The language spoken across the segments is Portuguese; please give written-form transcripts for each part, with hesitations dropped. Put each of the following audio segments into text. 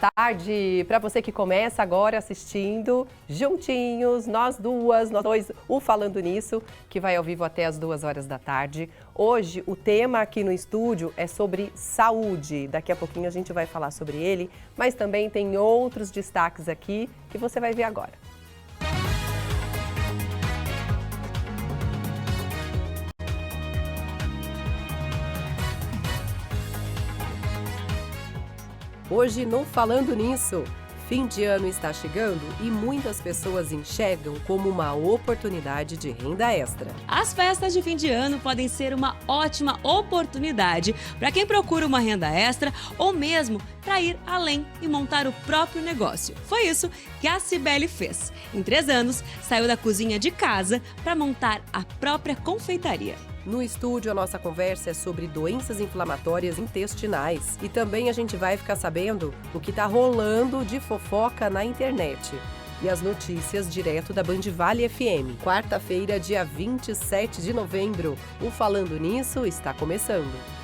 Tarde para você que começa agora assistindo juntinhos, nós dois, o Falando Nisso, que vai ao vivo até as 2 horas da tarde. Hoje o tema aqui no estúdio é sobre saúde. Daqui a pouquinho a gente vai falar sobre ele, mas também tem outros destaques aqui que você vai ver agora. Hoje, no Falando Nisso, fim de ano está chegando e muitas pessoas enxergam como uma oportunidade de renda extra. As festas de fim de ano podem ser uma ótima oportunidade para quem procura uma renda extra ou mesmo para ir além e montar o próprio negócio. Foi isso que a Cibele fez. Em 3 anos, saiu da cozinha de casa para montar a própria confeitaria. No estúdio, a nossa conversa é sobre doenças inflamatórias intestinais. E também a gente vai ficar sabendo o que está rolando de fofoca na internet. E as notícias direto da Bandivale FM. Quarta-feira, dia 27 de novembro. O Falando Nisso está começando.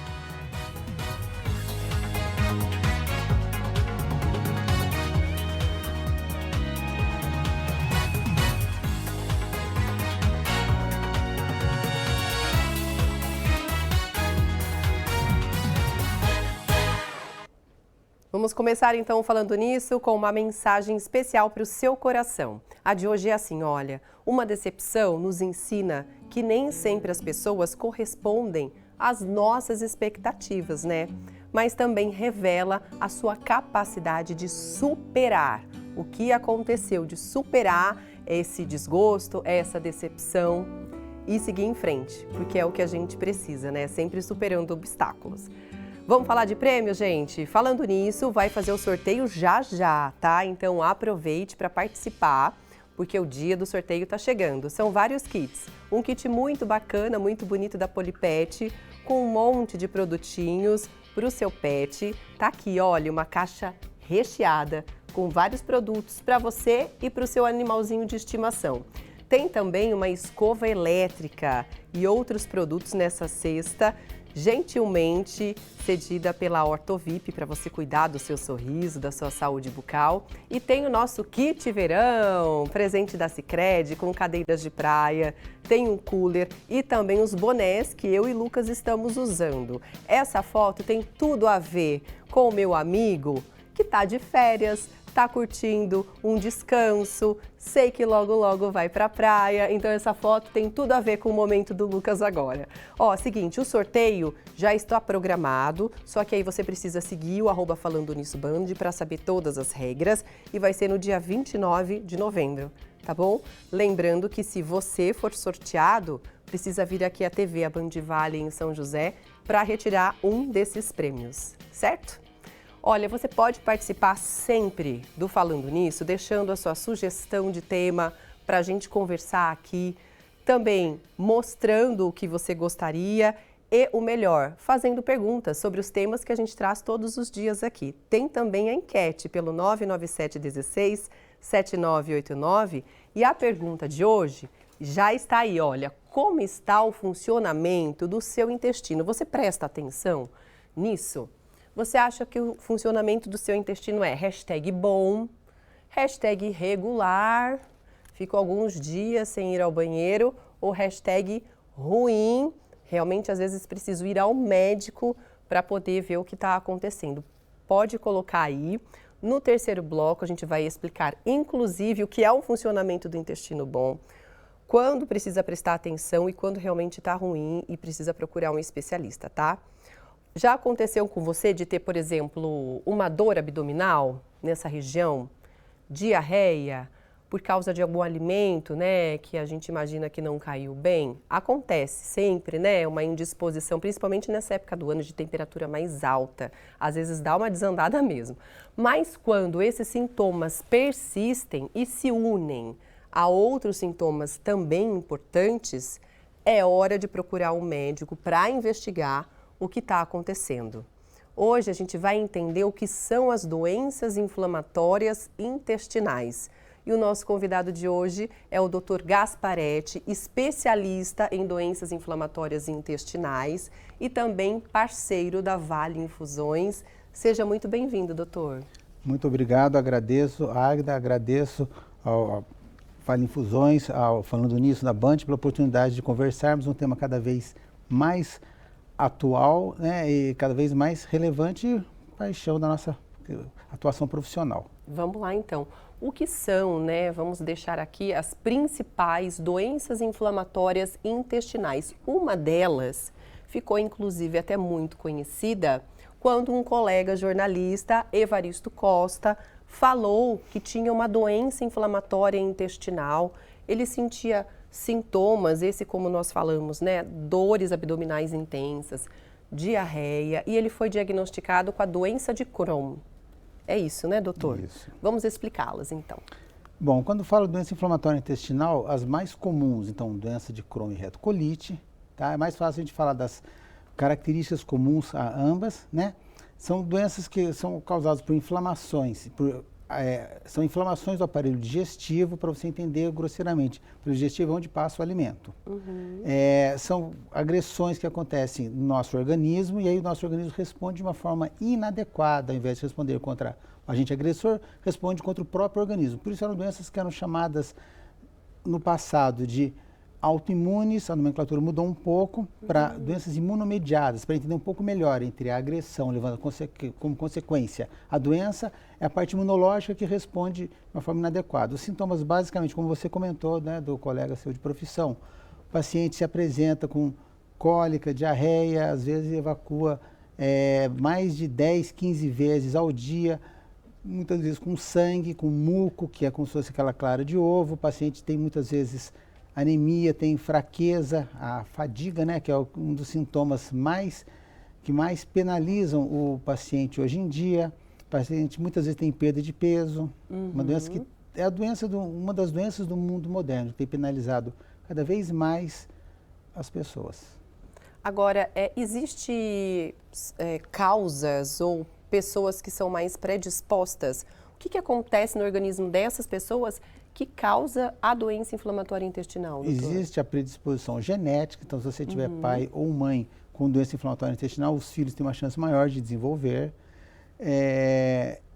Vamos começar então Falando Nisso com uma mensagem especial para o seu coração. A de hoje é assim, olha, uma decepção nos ensina que nem sempre as pessoas correspondem às nossas expectativas, né? Mas também revela a sua capacidade de superar o que aconteceu, de superar esse desgosto, essa decepção e seguir em frente, porque é o que a gente precisa, né? Sempre superando obstáculos. Vamos falar de prêmio, gente? Falando nisso, vai fazer o sorteio já, tá? Então aproveite para participar, porque o dia do sorteio tá chegando. São vários kits. Um kit muito bacana, muito bonito da Polipet, com um monte de produtinhos para o seu pet. Tá aqui, olha, uma caixa recheada com vários produtos para você e para o seu animalzinho de estimação. Tem também uma escova elétrica e outros produtos nessa cesta, gentilmente cedida pela Ortovip para você cuidar do seu sorriso, da sua saúde bucal. E tem o nosso kit verão, presente da Sicredi, com cadeiras de praia, tem um cooler e também os bonés que eu e Lucas estamos usando. Essa foto tem tudo a ver com o meu amigo que está de férias, tá curtindo um descanso, sei que logo vai pra praia, então essa foto tem tudo a ver com o momento do Lucas agora. Ó, seguinte, o sorteio já está programado, só que aí você precisa seguir o @Falando Nisso Band para saber todas as regras e vai ser no dia 29 de novembro, tá bom? Lembrando que se você for sorteado, precisa vir aqui à TV, a Bandivale em São José, para retirar um desses prêmios, certo? Olha, você pode participar sempre do Falando Nisso, deixando a sua sugestão de tema para a gente conversar aqui, também mostrando o que você gostaria e, o melhor, fazendo perguntas sobre os temas que a gente traz todos os dias aqui. Tem também a enquete pelo 99716-7989 e a pergunta de hoje já está aí, olha, como está o funcionamento do seu intestino? Você presta atenção nisso? Você acha que o funcionamento do seu intestino é #bom, #regular, fico alguns dias sem ir ao banheiro, ou #ruim, realmente às vezes preciso ir ao médico para poder ver o que está acontecendo. Pode colocar aí. No terceiro bloco a gente vai explicar inclusive o que é o funcionamento do intestino bom, quando precisa prestar atenção e quando realmente está ruim e precisa procurar um especialista, tá? Já aconteceu com você de ter, por exemplo, uma dor abdominal nessa região, diarreia, por causa de algum alimento, né, que a gente imagina que não caiu bem? Acontece sempre, né, uma indisposição, principalmente nessa época do ano de temperatura mais alta. Às vezes dá uma desandada mesmo. Mas quando esses sintomas persistem e se unem a outros sintomas também importantes, é hora de procurar um médico para investigar o que está acontecendo. Hoje a gente vai entender o que são as doenças inflamatórias intestinais. E o nosso convidado de hoje é o Dr. Gasparetti, especialista em doenças inflamatórias intestinais e também parceiro da Vale Infusões. Seja muito bem-vindo, doutor. Muito obrigado, agradeço, Águida, agradeço ao Vale Infusões, Falando Nisso, da Band, pela oportunidade de conversarmos um tema cada vez mais atual, né, e cada vez mais relevante e paixão da nossa atuação profissional. Vamos lá então. O que são, né? Vamos deixar aqui as principais doenças inflamatórias intestinais. Uma delas ficou inclusive até muito conhecida quando um colega jornalista, Evaristo Costa, falou que tinha uma doença inflamatória intestinal. Ele sentia sintomas, esse como nós falamos, né? Dores abdominais intensas, diarreia, e ele foi diagnosticado com a doença de Crohn. É isso, né, doutor? Isso. Vamos explicá-las, então. Bom, quando falo doença inflamatória intestinal, as mais comuns, então, doença de Crohn e retocolite, tá? É mais fácil a gente falar das características comuns a ambas, né? São doenças que são causadas por inflamações, são inflamações do aparelho digestivo, para você entender grosseiramente. O aparelho digestivo é onde passa o alimento. São agressões que acontecem no nosso organismo e aí o nosso organismo responde de uma forma inadequada, ao invés de responder contra o agente agressor, responde contra o próprio organismo. Por isso eram doenças que eram chamadas no passado de autoimunes, a nomenclatura mudou um pouco para doenças imunomediadas, para entender um pouco melhor entre a agressão, levando como consequência a doença, é a parte imunológica que responde de uma forma inadequada. Os sintomas, basicamente, como você comentou, né, do colega seu de profissão, o paciente se apresenta com cólica, diarreia, às vezes evacua mais de 10, 15 vezes ao dia, muitas vezes com sangue, com muco, que é como se fosse aquela clara de ovo. O paciente tem muitas vezes anemia, tem fraqueza, a fadiga, né, que é um dos sintomas que mais penalizam o paciente hoje em dia. O paciente muitas vezes tem perda de peso, uma doença que é uma das doenças do mundo moderno, que tem penalizado cada vez mais as pessoas. Agora, existe causas ou pessoas que são mais predispostas? O que acontece no organismo dessas pessoas que causa a doença inflamatória intestinal, doutor? Existe a predisposição genética, então se você tiver pai ou mãe com doença inflamatória intestinal, os filhos têm uma chance maior de desenvolver.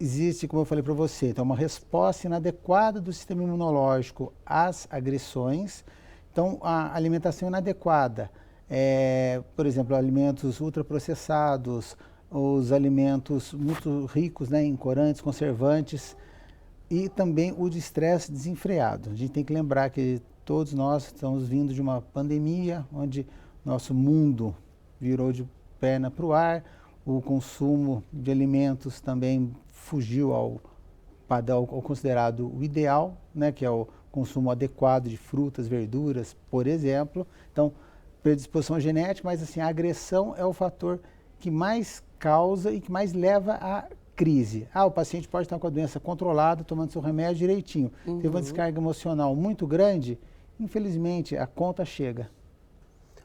Existe, como eu falei para você, então uma resposta inadequada do sistema imunológico às agressões. Então a alimentação inadequada, por exemplo, alimentos ultraprocessados, os alimentos muito ricos, né, em corantes, conservantes, e também o de estresse desenfreado. A gente tem que lembrar que todos nós estamos vindo de uma pandemia, onde nosso mundo virou de perna para o ar, o consumo de alimentos também fugiu ao considerado o ideal, né, que é o consumo adequado de frutas, verduras, por exemplo. Então, predisposição genética, mas assim, a agressão é o fator que mais causa e que mais leva a crise. O paciente pode estar com a doença controlada, tomando seu remédio direitinho. Teve uma descarga emocional muito grande, infelizmente a conta chega.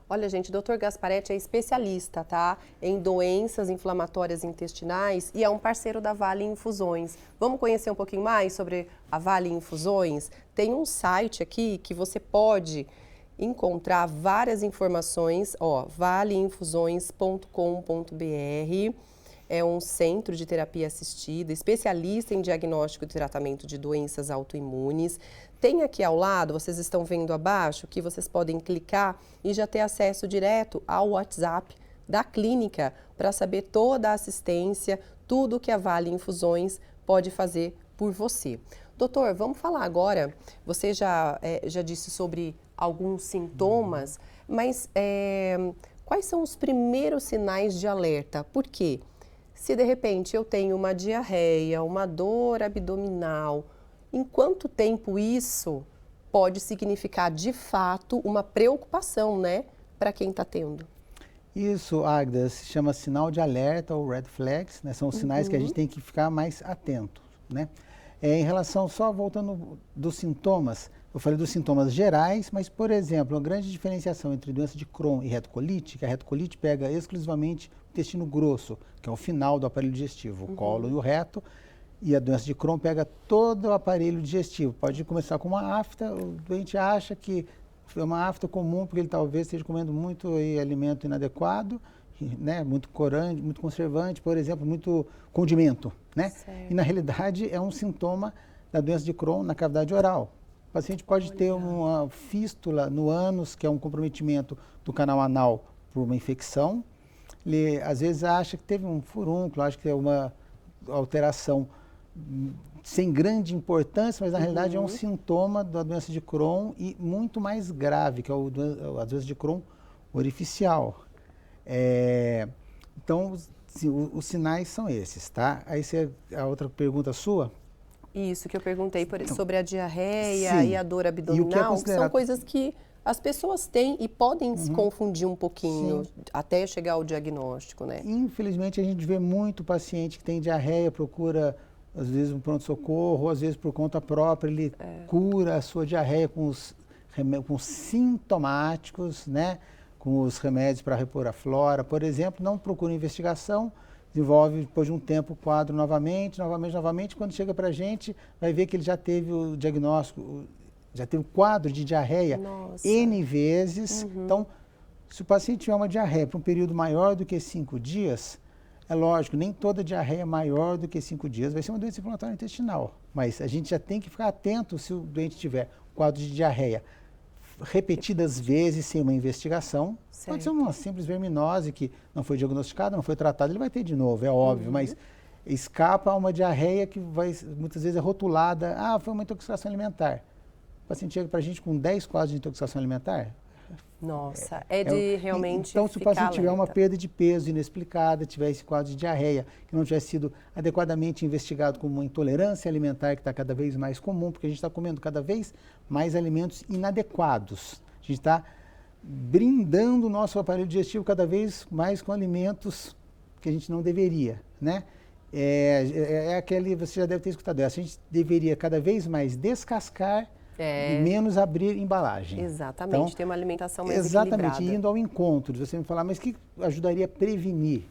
Olha, gente, o Dr. Gasparetti é especialista, tá? Em doenças inflamatórias intestinais e é um parceiro da Vale Infusões. Vamos conhecer um pouquinho mais sobre a Vale Infusões? Tem um site aqui que você pode encontrar várias informações, valeinfusões.com.br. É um centro de terapia assistida, especialista em diagnóstico e tratamento de doenças autoimunes. Tem aqui ao lado, vocês estão vendo abaixo, que vocês podem clicar e já ter acesso direto ao WhatsApp da clínica para saber toda a assistência, tudo que a Vale Infusões pode fazer por você. Doutor, vamos falar agora, você já disse sobre alguns sintomas, mas quais são os primeiros sinais de alerta? Por quê? Se de repente eu tenho uma diarreia, uma dor abdominal, em quanto tempo isso pode significar de fato uma preocupação, né, para quem está tendo? Isso, Águida, se chama sinal de alerta ou red flags, né? São os sinais que a gente tem que ficar mais atento, né? Em relação, só voltando dos sintomas, eu falei dos sintomas gerais, mas, por exemplo, uma grande diferenciação entre doença de Crohn e retocolite, que a retocolite pega exclusivamente o intestino grosso, que é o final do aparelho digestivo, o cólon e o reto, e a doença de Crohn pega todo o aparelho digestivo. Pode começar com uma afta, o doente acha que é uma afta comum, porque ele talvez esteja comendo muito alimento inadequado, né, muito corante, muito conservante, por exemplo, muito condimento, né? Certo. E na realidade é um sintoma da doença de Crohn na cavidade oral. O paciente pode ter uma fístula no ânus, que é um comprometimento do canal anal por uma infecção. Ele às vezes acha que teve um furúnculo, acha que é uma alteração sem grande importância, mas na realidade é um sintoma da doença de Crohn e muito mais grave, que é a doença de Crohn orificial. Então, os sinais são esses, tá? Aí a outra pergunta sua? Isso, que eu perguntei sobre a diarreia sim. e a dor E o que é abdominal, que são coisas que as pessoas têm e podem se confundir um pouquinho até chegar ao diagnóstico, né? Infelizmente, a gente vê muito paciente que tem diarreia, procura, às vezes, um pronto-socorro, às vezes, por conta própria, ele cura a sua diarreia com os sintomáticos, né? Com os remédios para repor a flora, por exemplo, não procura investigação, desenvolve depois de um tempo o quadro novamente, quando chega para a gente, vai ver que ele já teve o diagnóstico, já teve o quadro de diarreia N vezes. Então, se o paciente tiver uma diarreia por um período maior do que 5 dias, é lógico, nem toda diarreia maior do que 5 dias vai ser uma doença inflamatória intestinal, mas a gente já tem que ficar atento se o doente tiver quadro de diarreia repetidas vezes sem uma investigação. Certo. Pode ser uma simples verminose que não foi diagnosticada, não foi tratada, ele vai ter de novo, é óbvio, mas escapa a uma diarreia que muitas vezes é rotulada, foi uma intoxicação alimentar. O paciente chega para a gente com 10 quadros de intoxicação alimentar. Nossa, realmente Então, se o paciente tiver uma perda de peso inexplicada, tiver esse quadro de diarreia, que não tiver sido adequadamente investigado como uma intolerância alimentar, que está cada vez mais comum, porque a gente está comendo cada vez mais alimentos inadequados. A gente está brindando o nosso aparelho digestivo cada vez mais com alimentos que a gente não deveria, né? Você já deve ter escutado essa, a gente deveria cada vez mais descascar e menos abrir embalagem. Exatamente, então, ter uma alimentação mais exatamente, equilibrada. indo ao encontro de você me falar, mas o que ajudaria a prevenir?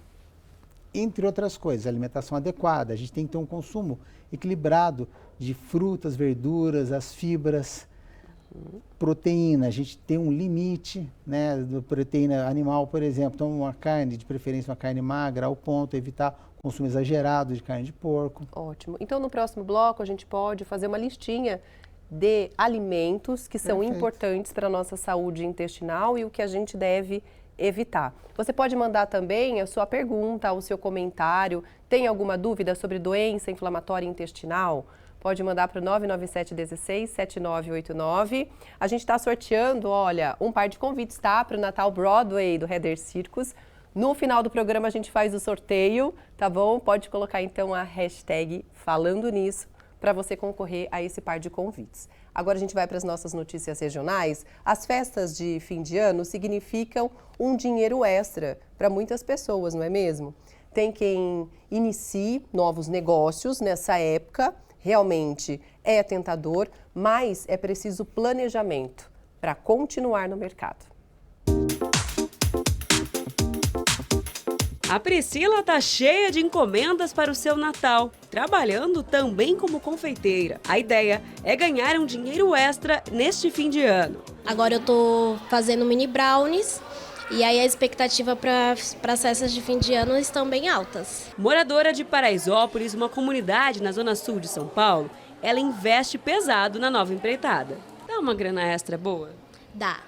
Entre outras coisas, alimentação adequada, a gente tem que ter um consumo equilibrado de frutas, verduras, as fibras, proteína, a gente tem um limite, né, da proteína animal, por exemplo, então uma carne, de preferência uma carne magra, ao ponto, evitar o consumo exagerado de carne de porco. Ótimo. Então, no próximo bloco, a gente pode fazer uma listinha de alimentos que são importantes para a nossa saúde intestinal e o que a gente deve evitar. Você pode mandar também a sua pergunta, o seu comentário. Tem alguma dúvida sobre doença inflamatória intestinal? Pode mandar para o 99716-7989. A gente está sorteando, olha, um par de convites, tá? Para o Natal Broadway do Heather Circus. No final do programa a gente faz o sorteio, tá bom? Pode colocar então a hashtag falando nisso para você concorrer a esse par de convites. Agora a gente vai para as nossas notícias regionais. As festas de fim de ano significam um dinheiro extra para muitas pessoas, não é mesmo? Tem quem inicie novos negócios nessa época, realmente é tentador, mas é preciso planejamento para continuar no mercado. A Priscila tá cheia de encomendas para o seu Natal, trabalhando também como confeiteira. A ideia é ganhar um dinheiro extra neste fim de ano. Agora eu tô fazendo mini brownies e aí a expectativa para as festas de fim de ano estão bem altas. Moradora de Paraisópolis, uma comunidade na zona sul de São Paulo, ela investe pesado na nova empreitada. Dá uma grana extra boa? Dá.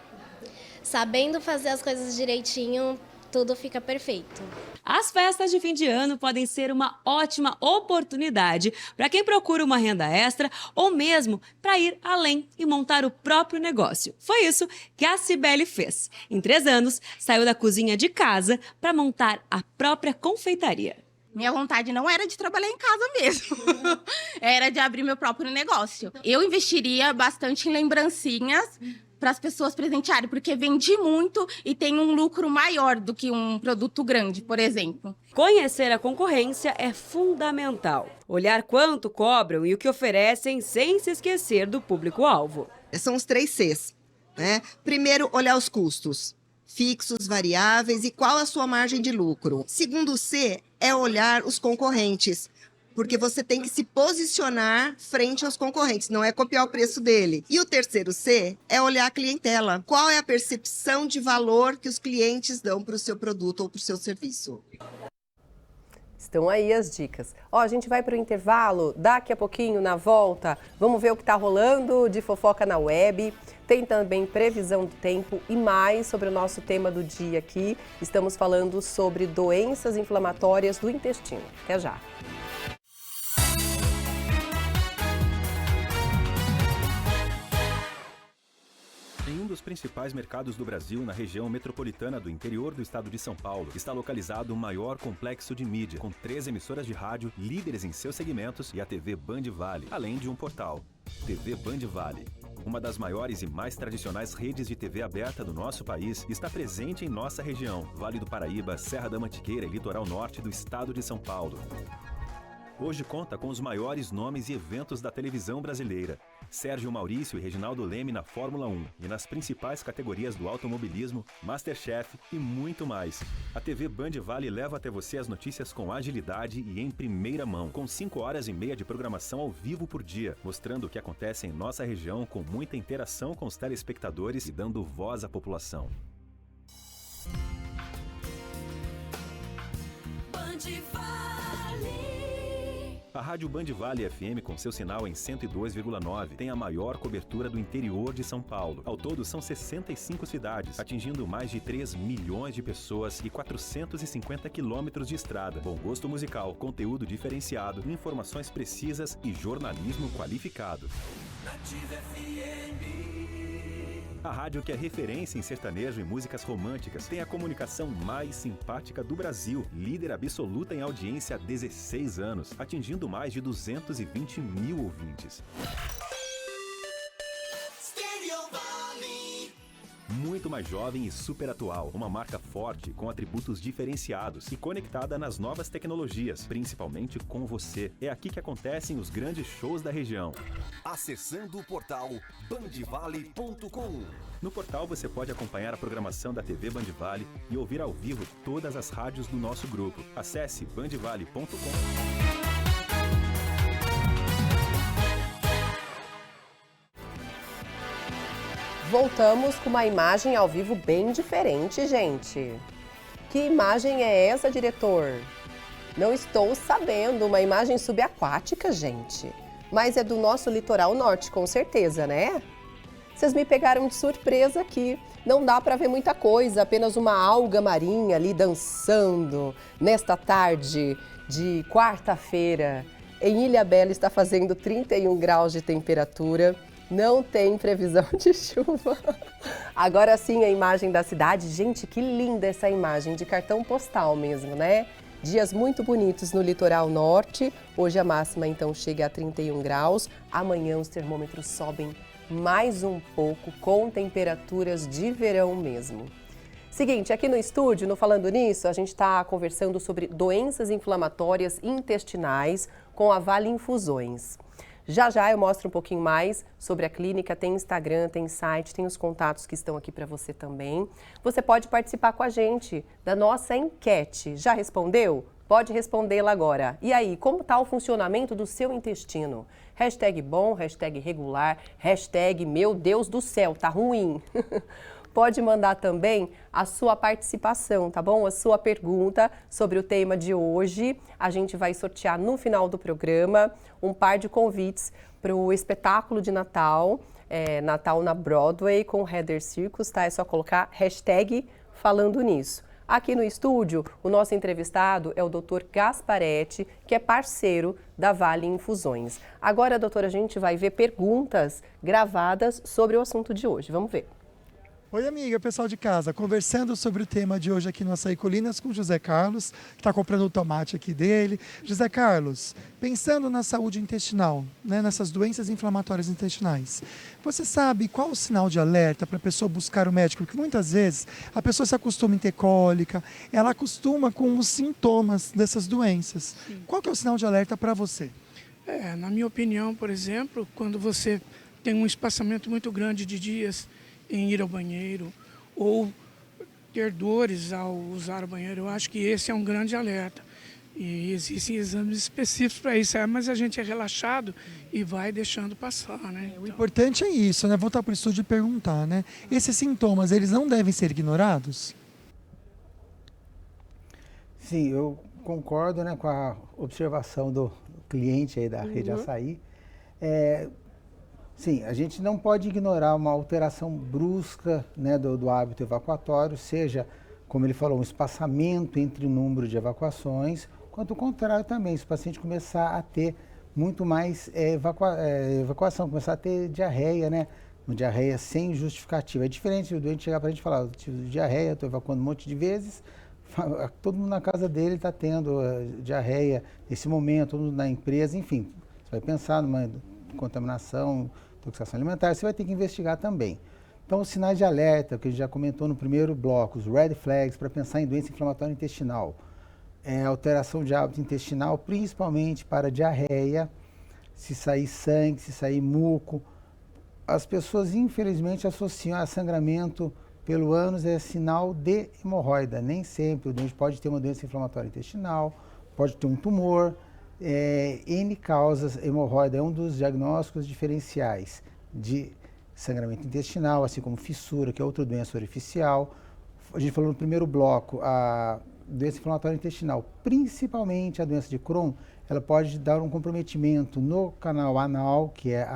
Sabendo fazer as coisas direitinho, tudo fica perfeito. As festas de fim de ano podem ser uma ótima oportunidade para quem procura uma renda extra ou mesmo para ir além e montar o próprio negócio. Foi isso que a Cibele fez. Em 3 anos, saiu da cozinha de casa para montar a própria confeitaria. Minha vontade não era de trabalhar em casa mesmo, era de abrir meu próprio negócio. Eu investiria bastante em lembrancinhas para as pessoas presentearem, porque vende muito e tem um lucro maior do que um produto grande, por exemplo. Conhecer a concorrência é fundamental. Olhar quanto cobram e o que oferecem sem se esquecer do público-alvo. São os 3 Cs, né? Primeiro, olhar os custos fixos, variáveis e qual a sua margem de lucro. Segundo C é olhar os concorrentes. Porque você tem que se posicionar frente aos concorrentes, não é copiar o preço dele. E o terceiro C é olhar a clientela. Qual é a percepção de valor que os clientes dão para o seu produto ou para o seu serviço? Estão aí as dicas. Ó, a gente vai para o intervalo, daqui a pouquinho, na volta, vamos ver o que está rolando de fofoca na web. Tem também previsão do tempo e mais sobre o nosso tema do dia aqui. Estamos falando sobre doenças inflamatórias do intestino. Até já. Em um dos principais mercados do Brasil, na região metropolitana do interior do estado de São Paulo, está localizado o maior complexo de mídia, com 3 emissoras de rádio, líderes em seus segmentos, e a TV Band Vale, além de um portal. TV Band Vale, uma das maiores e mais tradicionais redes de TV aberta do nosso país, está presente em nossa região, Vale do Paraíba, Serra da Mantiqueira e litoral norte do estado de São Paulo. Hoje conta com os maiores nomes e eventos da televisão brasileira. Sérgio Maurício e Reginaldo Leme na Fórmula 1 e nas principais categorias do automobilismo, Masterchef e muito mais. A TV Band Vale leva até você as notícias com agilidade e em primeira mão, com 5h30 de programação ao vivo por dia, mostrando o que acontece em nossa região com muita interação com os telespectadores e dando voz à população. A Rádio Band Vale FM, com seu sinal em 102,9, tem a maior cobertura do interior de São Paulo. Ao todo, são 65 cidades, atingindo mais de 3 milhões de pessoas e 450 quilômetros de estrada. Bom gosto musical, conteúdo diferenciado, informações precisas e jornalismo qualificado. Nativa FM. A rádio que é referência em sertanejo e músicas românticas tem a comunicação mais simpática do Brasil, líder absoluta em audiência há 16 anos, atingindo mais de 220 mil ouvintes. Muito mais jovem e super atual, uma marca forte com atributos diferenciados e conectada nas novas tecnologias, principalmente com você. É aqui que acontecem os grandes shows da região. Acessando o portal bandvale.com. No portal você pode acompanhar a programação da TV Band Vale e ouvir ao vivo todas as rádios do nosso grupo. Acesse bandvale.com. Voltamos com uma imagem ao vivo bem diferente, gente. Que imagem é essa, diretor? Não estou sabendo. Uma imagem subaquática, gente. Mas é do nosso litoral norte, com certeza, né? Vocês me pegaram de surpresa aqui. Não dá para ver muita coisa, apenas uma alga marinha ali dançando nesta tarde de quarta-feira. Em Ilhabela está fazendo 31 graus de temperatura. Não tem previsão de chuva. Agora sim a imagem da cidade. Gente, que linda essa imagem, de cartão postal mesmo, né? Dias muito bonitos no litoral norte. Hoje a máxima então chega a 31 graus. Amanhã os termômetros sobem mais um pouco, com temperaturas de verão mesmo. Seguinte, aqui no estúdio, no Falando Nisso, a gente está conversando sobre doenças inflamatórias intestinais com a Vale Infusões. Já já eu mostro um pouquinho mais sobre a clínica, tem Instagram, tem site, tem os contatos que estão aqui para você também. Você pode participar com a gente da nossa enquete. Já respondeu? Pode respondê-la agora. E aí, como está o funcionamento do seu intestino? Hashtag bom, hashtag regular, hashtag meu Deus do céu, tá ruim. Pode mandar também a sua participação, tá bom? A sua pergunta sobre o tema de hoje. A gente vai sortear no final do programa um par de convites para o espetáculo de Natal, Natal na Broadway com Heather Circus, tá? É só colocar hashtag falando nisso. Aqui no estúdio, o nosso entrevistado é o Dr. Gasparetti, que é parceiro da Vale Infusões. Agora, doutora, a gente vai ver perguntas gravadas sobre o assunto de hoje. Vamos ver. Oi, amiga, pessoal de casa, conversando sobre o tema de hoje aqui no Açaí Colinas com o José Carlos, que está comprando o tomate aqui dele. José Carlos, pensando na saúde intestinal, né, nessas doenças inflamatórias intestinais, você sabe qual o sinal de alerta para a pessoa buscar o médico? Porque muitas vezes a pessoa se acostuma em ter cólica, ela acostuma com os sintomas dessas doenças. Sim. Qual que é o sinal de alerta para você? Na minha opinião, por exemplo, quando você tem um espaçamento muito grande de dias em ir ao banheiro ou ter dores ao usar o banheiro, eu acho que esse é um grande alerta. E existem exames específicos para isso, mas a gente é relaxado e vai deixando passar, né? O importante é isso, né? Voltar para o estúdio e perguntar, né? Esses sintomas, eles não devem ser ignorados? Sim, eu concordo, né, com a observação do cliente aí da Rede Açaí. Sim, a gente não pode ignorar uma alteração brusca, né, do hábito evacuatório, seja, como ele falou, um espaçamento entre o número de evacuações, quanto o contrário também, se o paciente começar a ter muito mais evacuação, começar a ter diarreia, né? Uma diarreia sem justificativa. É diferente do doente chegar para a gente e falar, tive diarreia, estou evacuando um monte de vezes, todo mundo na casa dele está tendo diarreia nesse momento, todo mundo na empresa, enfim. Você vai pensar numa contaminação, intoxicação alimentar, você vai ter que investigar também. Então, os sinais de alerta, que a gente já comentou no primeiro bloco, os red flags, para pensar em doença inflamatória intestinal, alteração de hábito intestinal, principalmente para diarreia, se sair sangue, se sair muco. As pessoas, infelizmente, associam a sangramento pelo ânus sinal de hemorroida. Nem sempre o doente pode ter uma doença inflamatória intestinal, pode ter um tumor. N causas, hemorroida é um dos diagnósticos diferenciais de sangramento intestinal, assim como fissura, que é outra doença orificial. A gente falou no primeiro bloco, a doença inflamatória intestinal, principalmente a doença de Crohn, ela pode dar um comprometimento no canal anal, que é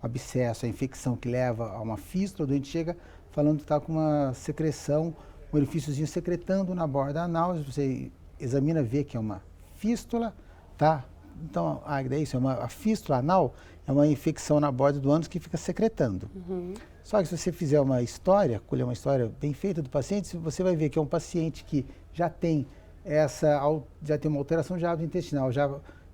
o abscesso, a infecção que leva a uma fístula. O doente chega falando que está com uma secreção, um orifíciozinho secretando na borda anal. Você examina, vê que é uma fístula, tá? Então, Agda, é isso, a fístula anal é uma infecção na borda do ânus que fica secretando. Só que se você fizer uma história, colher uma história bem feita do paciente, você vai ver que é um paciente que já tem uma alteração de hábito intestinal, já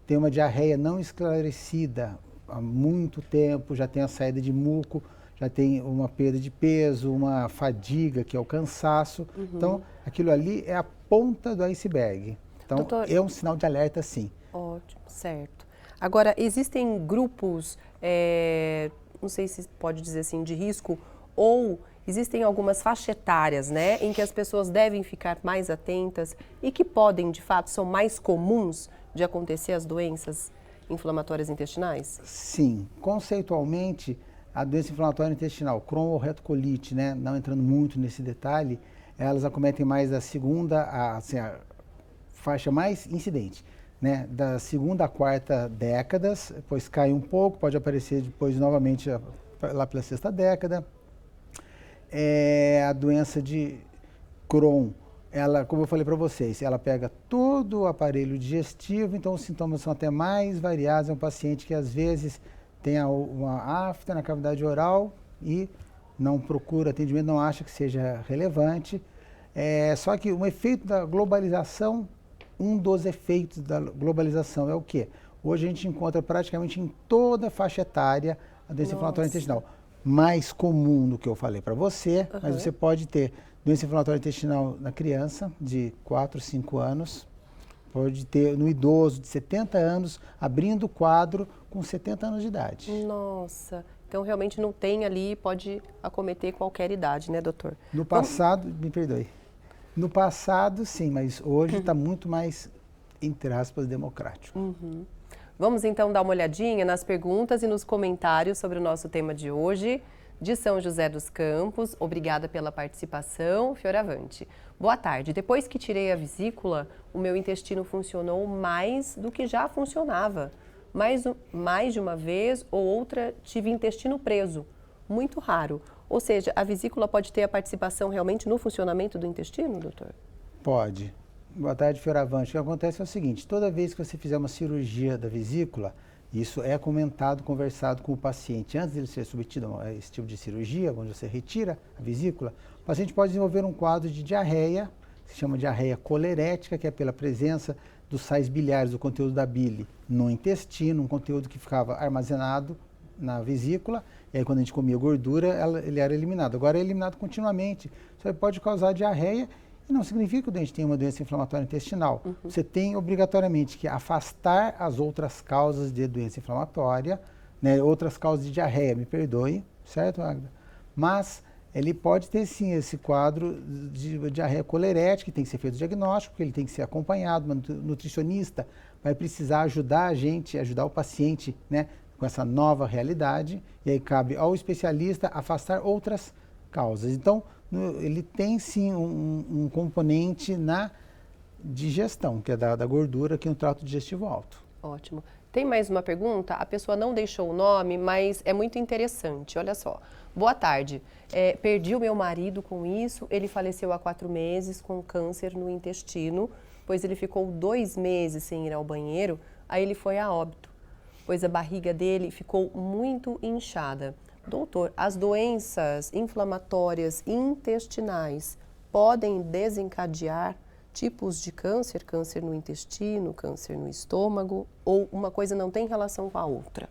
tem uma diarreia não esclarecida há muito tempo, já tem a saída de muco, já tem uma perda de peso, uma fadiga, que é o cansaço. Então, aquilo ali é a ponta do iceberg. Então, doutor, é um sinal de alerta, sim. Ótimo, certo. Agora, existem grupos, não sei se pode dizer assim, de risco, ou existem algumas faixas etárias, né, em que as pessoas devem ficar mais atentas e que podem, de fato, são mais comuns de acontecer as doenças inflamatórias intestinais? Sim, conceitualmente, a doença inflamatória intestinal, Crohn ou retocolite, né, não entrando muito nesse detalhe, elas acometem mais da segunda, a faixa mais incidente, né, da segunda à quarta décadas, depois cai um pouco, pode aparecer depois novamente lá pela sexta década. A doença de Crohn, ela, como eu falei para vocês, ela pega todo o aparelho digestivo, então os sintomas são até mais variados. É um paciente que às vezes tem uma afta na cavidade oral e não procura atendimento, não acha que seja relevante. Só que o efeito da globalização, um dos efeitos da globalização é o quê? Hoje a gente encontra praticamente em toda a faixa etária a doença inflamatória intestinal. Mais comum do que eu falei para você, mas você pode ter doença inflamatória intestinal na criança de 4, 5 anos, pode ter no idoso de 70 anos, abrindo o quadro com 70 anos de idade. Nossa, então realmente não tem ali, pode acometer qualquer idade, né, doutor? No passado, me perdoe, no passado sim, mas hoje está muito mais, entre aspas, democrático. Vamos então dar uma olhadinha nas perguntas e nos comentários sobre o nosso tema de hoje, de São José dos Campos. Obrigada pela participação, Fioravante. Boa tarde. Depois que tirei a vesícula, o meu intestino funcionou mais do que já funcionava. Mais de uma vez ou outra tive intestino preso. Muito raro. Ou seja, a vesícula pode ter a participação realmente no funcionamento do intestino, doutor? Pode. Boa tarde, Fioravante. O que acontece é o seguinte, toda vez que você fizer uma cirurgia da vesícula, isso é comentado, conversado com o paciente. Antes de ele ser submetido a esse tipo de cirurgia, onde você retira a vesícula, o paciente pode desenvolver um quadro de diarreia, que se chama diarreia colerética, que é pela presença dos sais biliares, do conteúdo da bile no intestino, um conteúdo que ficava armazenado na vesícula, e aí quando a gente comia gordura, ele era eliminado. Agora é eliminado continuamente, isso pode causar diarreia. E não significa que o doente tenha uma doença inflamatória intestinal. Você tem obrigatoriamente que afastar as outras causas de doença inflamatória, né, outras causas de diarreia, me perdoe, certo, Agda? Mas ele pode ter sim esse quadro de diarreia colerética, que tem que ser feito o diagnóstico, que ele tem que ser acompanhado, o nutricionista vai precisar ajudar a gente, ajudar o paciente, né, com essa nova realidade, e aí cabe ao especialista afastar outras causas. Então, ele tem sim um componente na digestão, que é da gordura, que é um trato digestivo alto. Ótimo. Tem mais uma pergunta? A pessoa não deixou o nome, mas é muito interessante. Olha só. Boa tarde. Perdi o meu marido com isso. Ele faleceu há 4 meses com câncer no intestino, pois ele ficou 2 meses sem ir ao banheiro. Aí ele foi a óbito, pois a barriga dele ficou muito inchada. Doutor, as doenças inflamatórias intestinais podem desencadear tipos de câncer, câncer no intestino, câncer no estômago, ou uma coisa não tem relação com a outra?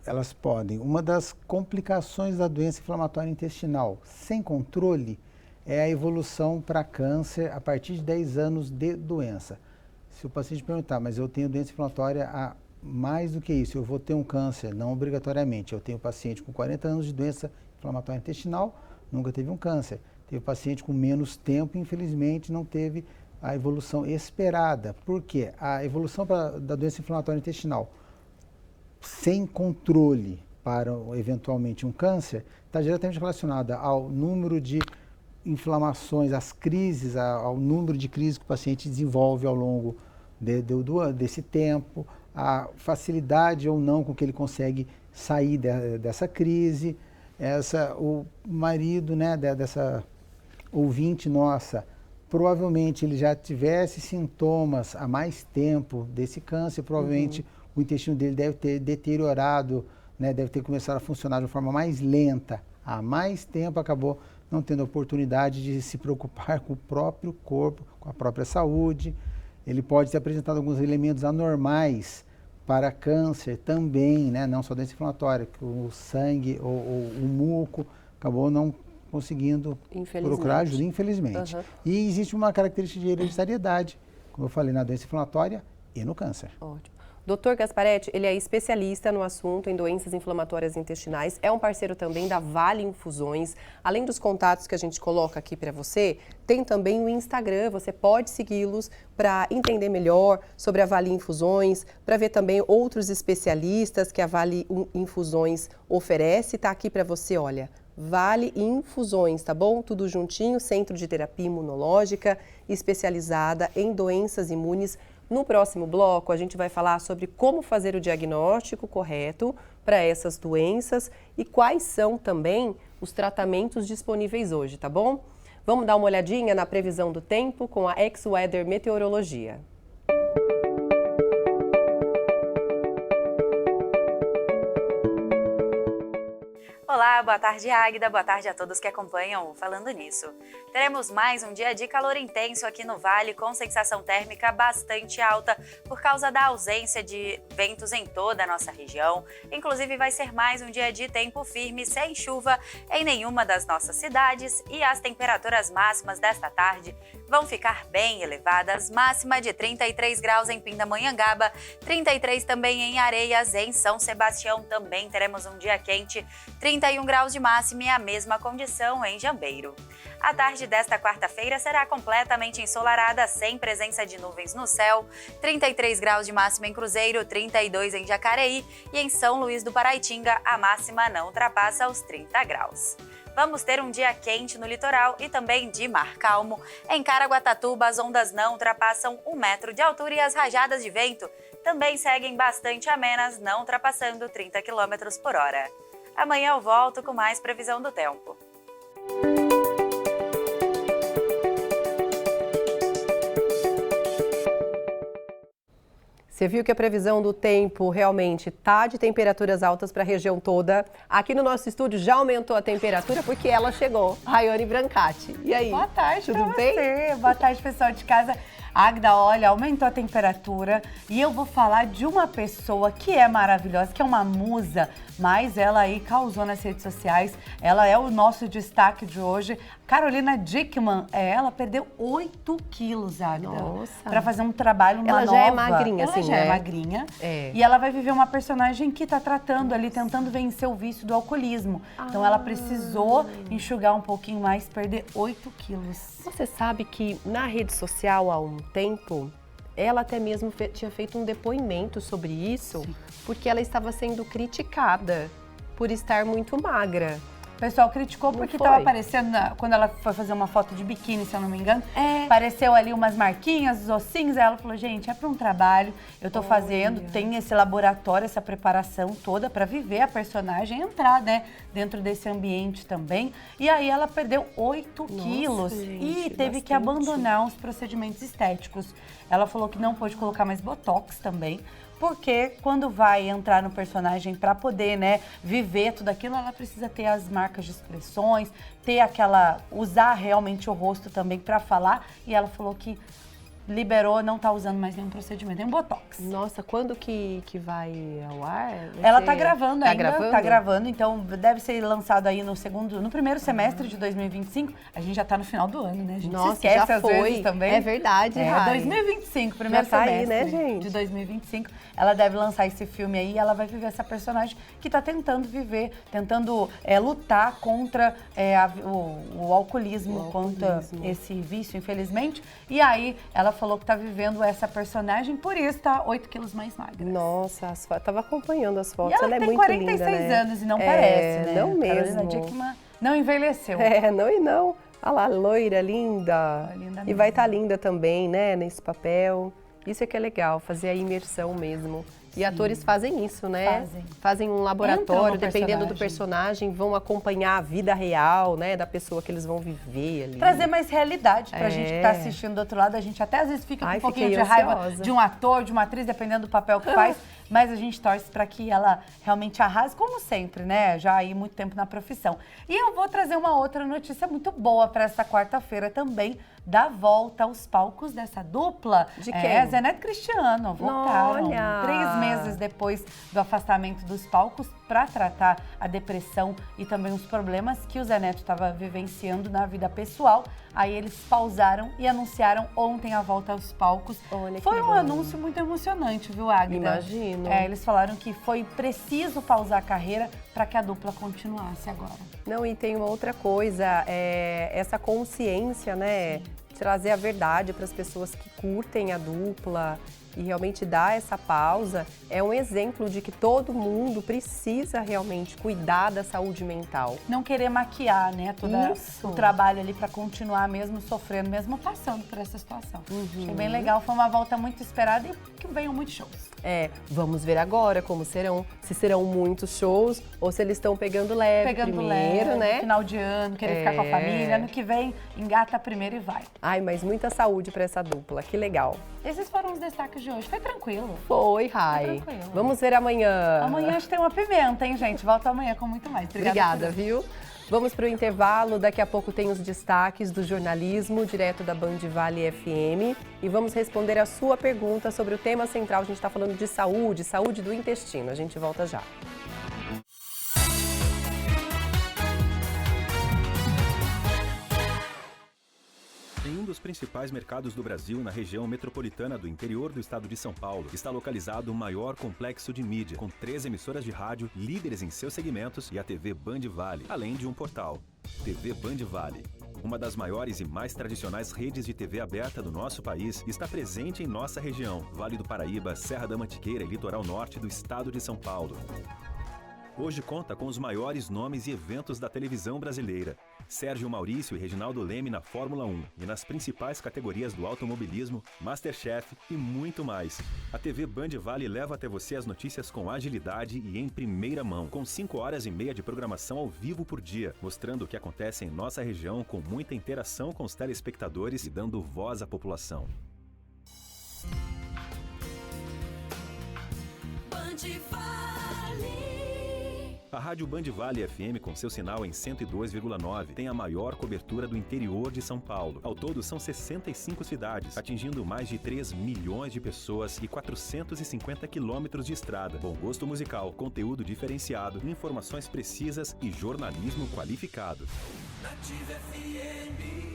Elas podem. Uma das complicações da doença inflamatória intestinal sem controle é a evolução para câncer a partir de 10 anos de doença. Se o paciente perguntar, mas eu tenho doença inflamatória há mais do que isso, eu vou ter um câncer? Não obrigatoriamente. Eu tenho paciente com 40 anos de doença inflamatória intestinal, nunca teve um câncer. Teve paciente com menos tempo, infelizmente, não teve a evolução esperada. Por quê? A evolução da doença inflamatória intestinal sem controle para eventualmente um câncer está diretamente relacionada ao número de inflamações, às crises, ao número de crises que o paciente desenvolve ao longo desse tempo, a facilidade ou não com que ele consegue sair dessa crise. O marido, né, dessa ouvinte nossa, provavelmente ele já tivesse sintomas há mais tempo desse câncer, provavelmente o intestino dele deve ter deteriorado, né, deve ter começado a funcionar de uma forma mais lenta há mais tempo, acabou não tendo a oportunidade de se preocupar com o próprio corpo, com a própria saúde. Ele pode ter apresentado alguns elementos anormais para câncer também, né, não só doença inflamatória, que o sangue ou o muco acabou não conseguindo procurar ajuda, infelizmente. E existe uma característica de hereditariedade, como eu falei, na doença inflamatória e no câncer. Ótimo. Dr. Gasparetti, ele é especialista no assunto em doenças inflamatórias intestinais, é um parceiro também da Vale Infusões. Além dos contatos que a gente coloca aqui para você, tem também o Instagram, você pode segui-los para entender melhor sobre a Vale Infusões, para ver também outros especialistas que a Vale Infusões oferece. Está aqui para você, olha, Vale Infusões, tá bom? Tudo juntinho, Centro de Terapia Imunológica, especializada em doenças imunes. No próximo bloco, a gente vai falar sobre como fazer o diagnóstico correto para essas doenças e quais são também os tratamentos disponíveis hoje, tá bom? Vamos dar uma olhadinha na previsão do tempo com a X-Weather Meteorologia. Olá, boa tarde, Águida. Boa tarde a todos que acompanham o Falando Nisso. Teremos mais um dia de calor intenso aqui no Vale, com sensação térmica bastante alta por causa da ausência de ventos em toda a nossa região. Inclusive, vai ser mais um dia de tempo firme, sem chuva em nenhuma das nossas cidades, e as temperaturas máximas desta tarde vão ficar bem elevadas, máxima de 33 graus em Pindamonhangaba, 33 também em Areias, em São Sebastião também teremos um dia quente, 31 graus de máxima e a mesma condição em Jambeiro. A tarde desta quarta-feira será completamente ensolarada, sem presença de nuvens no céu, 33 graus de máxima em Cruzeiro, 32 em Jacareí e em São Luís do Paraitinga a máxima não ultrapassa os 30 graus. Vamos ter um dia quente no litoral e também de mar calmo. Em Caraguatatuba, as ondas não ultrapassam 1 metro de altura e as rajadas de vento também seguem bastante amenas, não ultrapassando 30 km por hora. Amanhã eu volto com mais previsão do tempo. Você viu que a previsão do tempo realmente está de temperaturas altas para a região toda. Aqui no nosso estúdio já aumentou a temperatura porque ela chegou, Rayane Brancati. E aí? Boa tarde, tudo bem? Boa tarde, pessoal de casa. Águida, olha, aumentou a temperatura e eu vou falar de uma pessoa que é maravilhosa, que é uma musa, mas ela aí causou nas redes sociais. Ela é o nosso destaque de hoje. Carolina Dickmann, ela perdeu 8 quilos, Águida, para fazer um trabalho, uma ela nova. Já é magrinha, ela assim, já né? é magrinha. E ela vai viver uma personagem que tá tratando ali, tentando vencer o vício do alcoolismo. Então ela precisou enxugar um pouquinho mais, perder 8 quilos. Você sabe que na rede social há um tempo, ela até mesmo tinha feito um depoimento sobre isso, porque ela estava sendo criticada por estar muito magra. O pessoal criticou porque estava aparecendo, quando ela foi fazer uma foto de biquíni, se eu não me engano, apareceu ali umas marquinhas, os ossinhos, aí ela falou, gente, é para um trabalho, eu tô fazendo, tem esse laboratório, essa preparação toda para viver a personagem, entrar, né, dentro desse ambiente também. E aí ela perdeu 8 quilos e teve que abandonar os procedimentos estéticos. Ela falou que não pôde colocar mais botox também, porque quando vai entrar no personagem para poder, né, viver tudo aquilo, ela precisa ter as marcas de expressões, ter usar realmente o rosto também para falar. E ela falou que liberou, não tá usando mais nenhum procedimento, nem um botox. Nossa, quando que vai ao ar? Ela tá gravando ainda, tá gravando, então deve ser lançado aí no primeiro semestre de 2025. A gente já tá no final do ano, né? A gente se esquece já às foi. vezes também. É verdade, Rai. 2025, primeiro já tá semestre aí, né, gente? de 2025. Ela deve lançar esse filme aí e ela vai viver essa personagem que tá tentando viver, tentando lutar contra o alcoolismo, contra esse vício, infelizmente. E aí ela falou que tá vivendo essa personagem, por isso tá 8 quilos mais magra. Nossa, tava acompanhando as fotos, e ela é tem muito 46 linda, né? anos e não parece, né? Não mesmo. Carolina Dickmann não envelheceu. Não. Olha lá, loira, linda. E vai estar linda também, né, nesse papel. Isso é que é legal, fazer a imersão mesmo. E atores fazem isso, né? Fazem um laboratório, dependendo do personagem, vão acompanhar a vida real, né, da pessoa que eles vão viver ali. Trazer mais realidade pra gente que tá assistindo do outro lado. A gente até às vezes fica com um pouquinho de raiva de um ator, de uma atriz, dependendo do papel que faz. Mas a gente torce para que ela realmente arrase, como sempre, né? Já aí muito tempo na profissão. E eu vou trazer uma outra notícia muito boa para essa quarta-feira também, da volta aos palcos dessa dupla. De quem? Zé Neto e Cristiano voltaram. Olha! 3 meses depois do afastamento dos palcos para tratar a depressão e também os problemas que o Zé Neto estava vivenciando na vida pessoal. Aí eles pausaram e anunciaram ontem a volta aos palcos. Foi um anúncio muito emocionante, viu, Águida? Imagino. Eles falaram que foi preciso pausar a carreira para que a dupla continuasse agora. Não, e tem uma outra coisa, essa consciência, né? Trazer a verdade para as pessoas que curtem a dupla e realmente dar essa pausa é um exemplo de que todo mundo precisa realmente cuidar da saúde mental. Não querer maquiar, né, todo o trabalho ali para continuar mesmo sofrendo, mesmo passando por essa situação. Achei bem legal, foi uma volta muito esperada e que venham muitos shows. Vamos ver agora como serão, se serão muitos shows ou se eles estão pegando leve primeiro, né? Final de ano, querer ficar com a família, ano que vem engata primeiro e vai. Ai, mas muita saúde para essa dupla, que legal. Esses foram os destaques de hoje, foi tranquilo. Foi, Rai. Vamos ver amanhã. Amanhã a gente tem uma pimenta, hein, gente? Volta amanhã com muito mais. Obrigada, viu? Vamos para o intervalo, daqui a pouco tem os destaques do jornalismo, direto da Band Vale FM. E vamos responder a sua pergunta sobre o tema central. A gente está falando de saúde, saúde do intestino. A gente volta já. Em um dos principais mercados do Brasil, na região metropolitana do interior do estado de São Paulo, está localizado o maior complexo de mídia, com 3 emissoras de rádio, líderes em seus segmentos, e a TV Band Vale, além de um portal. TV Band Vale, uma das maiores e mais tradicionais redes de TV aberta do nosso país, está presente em nossa região, Vale do Paraíba, Serra da Mantiqueira e litoral norte do estado de São Paulo. Hoje conta com os maiores nomes e eventos da televisão brasileira. Sérgio Maurício e Reginaldo Leme na Fórmula 1 e nas principais categorias do automobilismo, Masterchef e muito mais. A TV Band Vale leva até você as notícias com agilidade e em primeira mão, com 5 horas e meia de programação ao vivo por dia, mostrando o que acontece em nossa região com muita interação com os telespectadores e dando voz à população. Band Vale. A Rádio Band Vale FM, com seu sinal em 102,9, tem a maior cobertura do interior de São Paulo. Ao todo, são 65 cidades, atingindo mais de 3 milhões de pessoas e 450 quilômetros de estrada. Bom gosto musical, conteúdo diferenciado, informações precisas e jornalismo qualificado. Nativa FM.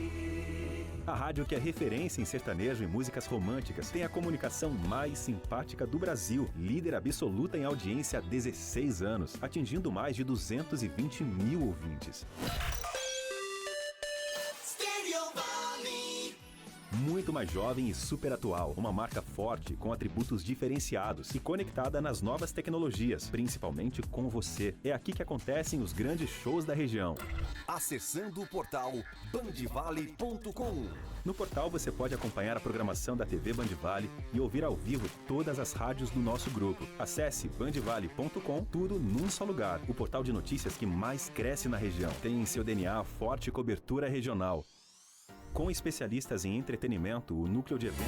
A rádio que é referência em sertanejo e músicas românticas, tem a comunicação mais simpática do Brasil, líder absoluta em audiência há 16 anos, atingindo mais de 220 mil ouvintes. Muito mais jovem e super atual, uma marca forte com atributos diferenciados e conectada nas novas tecnologias, principalmente com você. É aqui que acontecem os grandes shows da região. Acessando o portal bandvale.com. No portal você pode acompanhar a programação da TV Band Vale e ouvir ao vivo todas as rádios do nosso grupo. Acesse bandvale.com, tudo num só lugar. O portal de notícias que mais cresce na região. Tem em seu DNA forte cobertura regional. Com especialistas em entretenimento, o núcleo de eventos.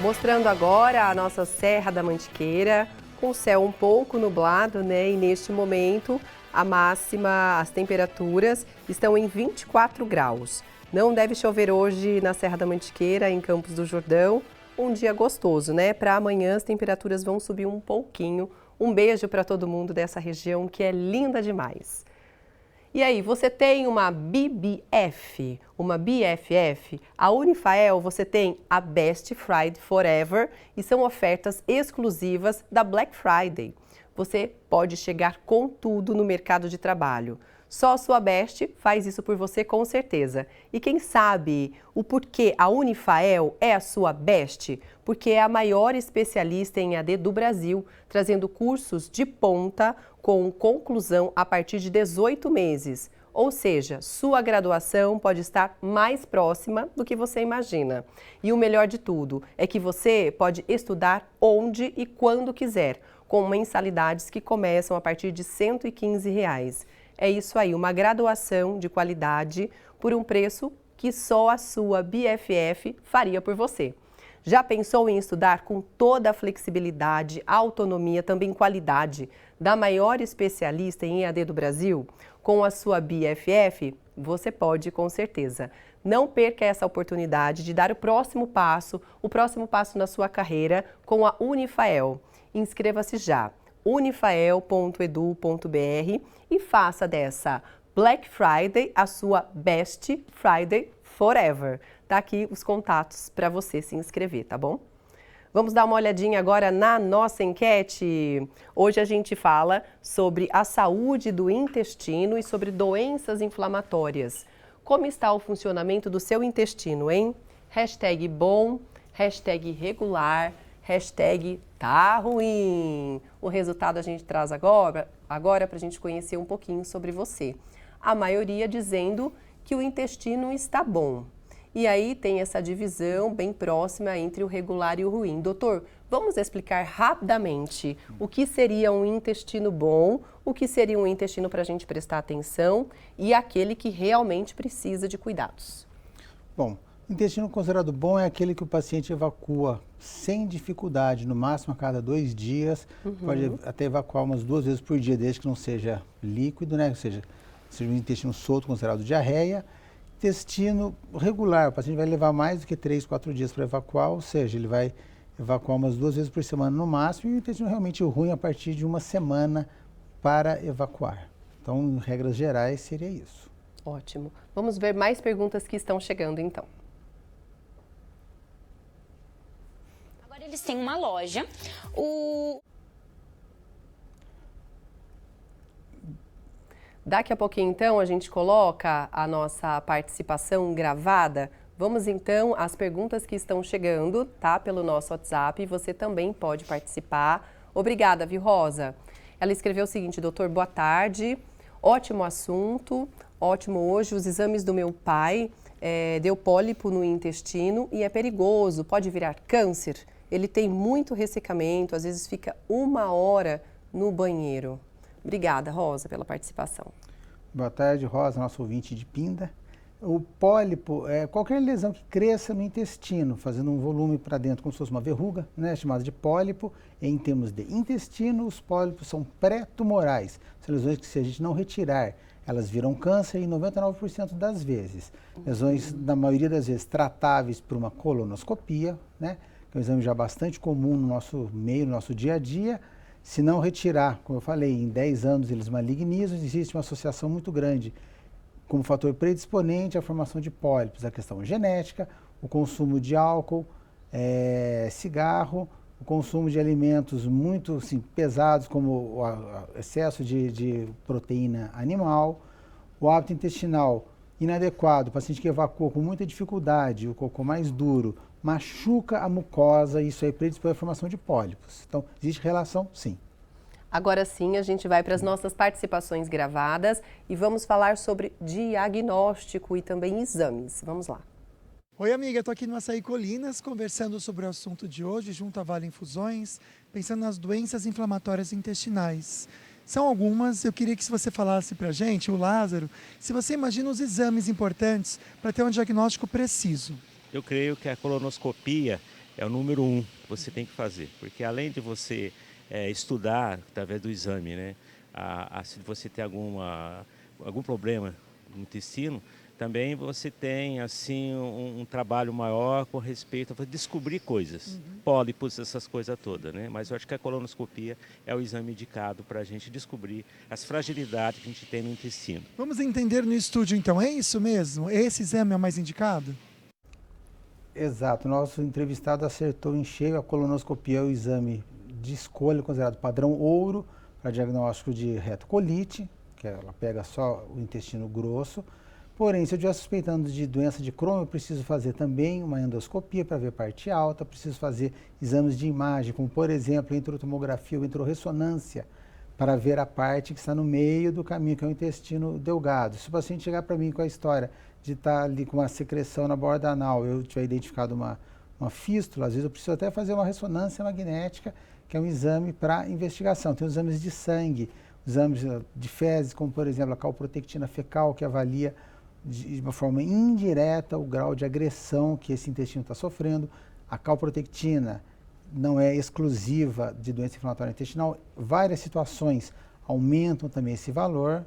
Mostrando agora a nossa Serra da Mantiqueira, com o céu um pouco nublado, né? E neste momento, a máxima, as temperaturas estão em 24 graus. Não deve chover hoje na Serra da Mantiqueira, em Campos do Jordão. Um dia gostoso, né? Para amanhã as temperaturas vão subir um pouquinho. Um beijo para todo mundo dessa região que é linda demais. E aí, você tem uma BBF, uma BFF? A Unifael, você tem a Best Friday Forever e são ofertas exclusivas da Black Friday. Você pode chegar com tudo no mercado de trabalho. Só a sua Best faz isso por você com certeza. E quem sabe o porquê a Unifael é a sua Best? Porque é a maior especialista em AD do Brasil, trazendo cursos de ponta com conclusão a partir de 18 meses. Ou seja, sua graduação pode estar mais próxima do que você imagina. E o melhor de tudo é que você pode estudar onde e quando quiser, com mensalidades que começam a partir de R$ 115. É isso aí, uma graduação de qualidade por um preço que só a sua BFF faria por você. Já pensou em estudar com toda a flexibilidade, autonomia, também qualidade da maior especialista em EAD do Brasil? Com a sua BFF, você pode com certeza. Não perca essa oportunidade de dar o próximo passo na sua carreira com a Unifael. Inscreva-se já. unifael.edu.br e faça dessa Black Friday a sua Best Friday Forever. Tá aqui os contatos para você se inscrever, tá bom? Vamos dar uma olhadinha agora na nossa enquete. Hoje a gente fala sobre a saúde do intestino e sobre doenças inflamatórias. Como está o funcionamento do seu intestino, hein? Hashtag bom, hashtag regular, hashtag tá ruim. O resultado a gente traz agora para a gente conhecer um pouquinho sobre você. A maioria dizendo que o intestino está bom. E aí tem essa divisão bem próxima entre o regular e o ruim. Doutor, vamos explicar rapidamente o que seria um intestino bom, o que seria um intestino para a gente prestar atenção e aquele que realmente precisa de cuidados. Bom, o intestino considerado bom é aquele que o paciente evacua sem dificuldade, no máximo a cada 2 dias, pode até evacuar umas 2 vezes por dia, desde que não seja líquido, né? Ou seja um intestino solto, considerado diarreia. Intestino regular, o paciente vai levar mais do que 3, 4 dias para evacuar, ou seja, ele vai evacuar umas 2 vezes por semana no máximo, e o intestino realmente ruim a partir de 1 semana para evacuar. Então, em regras gerais, seria isso. Ótimo. Vamos ver mais perguntas que estão chegando, então. Agora eles têm uma loja. Daqui a pouquinho, então, a gente coloca a nossa participação gravada. Vamos, então, às perguntas que estão chegando, tá? Pelo nosso WhatsApp. Você também pode participar. Obrigada, viu, Rosa? Ela escreveu o seguinte: doutor, boa tarde. Ótimo assunto. Ótimo hoje. Os exames do meu pai deu pólipo no intestino e é perigoso. Pode virar câncer. Ele tem muito ressecamento. Às vezes fica 1 hora no banheiro. Obrigada, Rosa, pela participação. Boa tarde, Rosa, nosso ouvinte de Pinda. O pólipo é qualquer lesão que cresça no intestino, fazendo um volume para dentro, como se fosse uma verruga, né, chamada de pólipo. Em termos de intestino, os pólipos são pré-tumorais. São lesões que, se a gente não retirar, elas viram câncer em 99% das vezes. Lesões, na maioria das vezes, tratáveis por uma colonoscopia, né, que é um exame já bastante comum no nosso meio, no nosso dia a dia. Se não retirar, como eu falei, em 10 anos eles malignizam, existe uma associação muito grande como fator predisponente à formação de pólipos, a questão genética, o consumo de álcool, cigarro, o consumo de alimentos muito assim, pesados, como o excesso de proteína animal, o hábito intestinal inadequado, o paciente que evacuou com muita dificuldade, o cocô mais duro, machuca a mucosa, isso aí predispõe à formação de pólipos. Então, existe relação? Sim. Agora sim, a gente vai para as nossas participações gravadas e vamos falar sobre diagnóstico e também exames. Vamos lá. Oi, amiga, estou aqui no Açaí Colinas conversando sobre o assunto de hoje, junto a Vale Infusões, pensando nas doenças inflamatórias intestinais. São algumas, eu queria que você falasse para a gente, o Lázaro, se você imagina os exames importantes para ter um diagnóstico preciso. Eu creio que a colonoscopia é o número 1 que você tem que fazer, porque além de você estudar através do exame, né, se você tem algum problema no intestino, também você tem assim um trabalho maior com respeito a descobrir coisas, pólipos, essas coisas todas, né? Mas eu acho que a colonoscopia é o exame indicado para a gente descobrir as fragilidades que a gente tem no intestino. Vamos entender no estúdio então, é isso mesmo? Esse exame é o mais indicado? Exato, nosso entrevistado acertou em cheio. A colonoscopia é o exame de escolha considerado padrão ouro para diagnóstico de retocolite, que ela pega só o intestino grosso. Porém, se eu estiver suspeitando de doença de Crohn, eu preciso fazer também uma endoscopia para ver parte alta, preciso fazer exames de imagem, como por exemplo, enterotomografia ou enterorressonância, para ver a parte que está no meio do caminho, que é o intestino delgado. Se o paciente chegar para mim com a história de estar ali com uma secreção na borda anal, eu tiver identificado uma fístula, às vezes eu preciso até fazer uma ressonância magnética, que é um exame para investigação. Tem os exames de sangue, exames de fezes, como por exemplo a calprotectina fecal, que avalia de uma forma indireta o grau de agressão que esse intestino está sofrendo. A calprotectina não é exclusiva de doença inflamatória intestinal, várias situações aumentam também esse valor,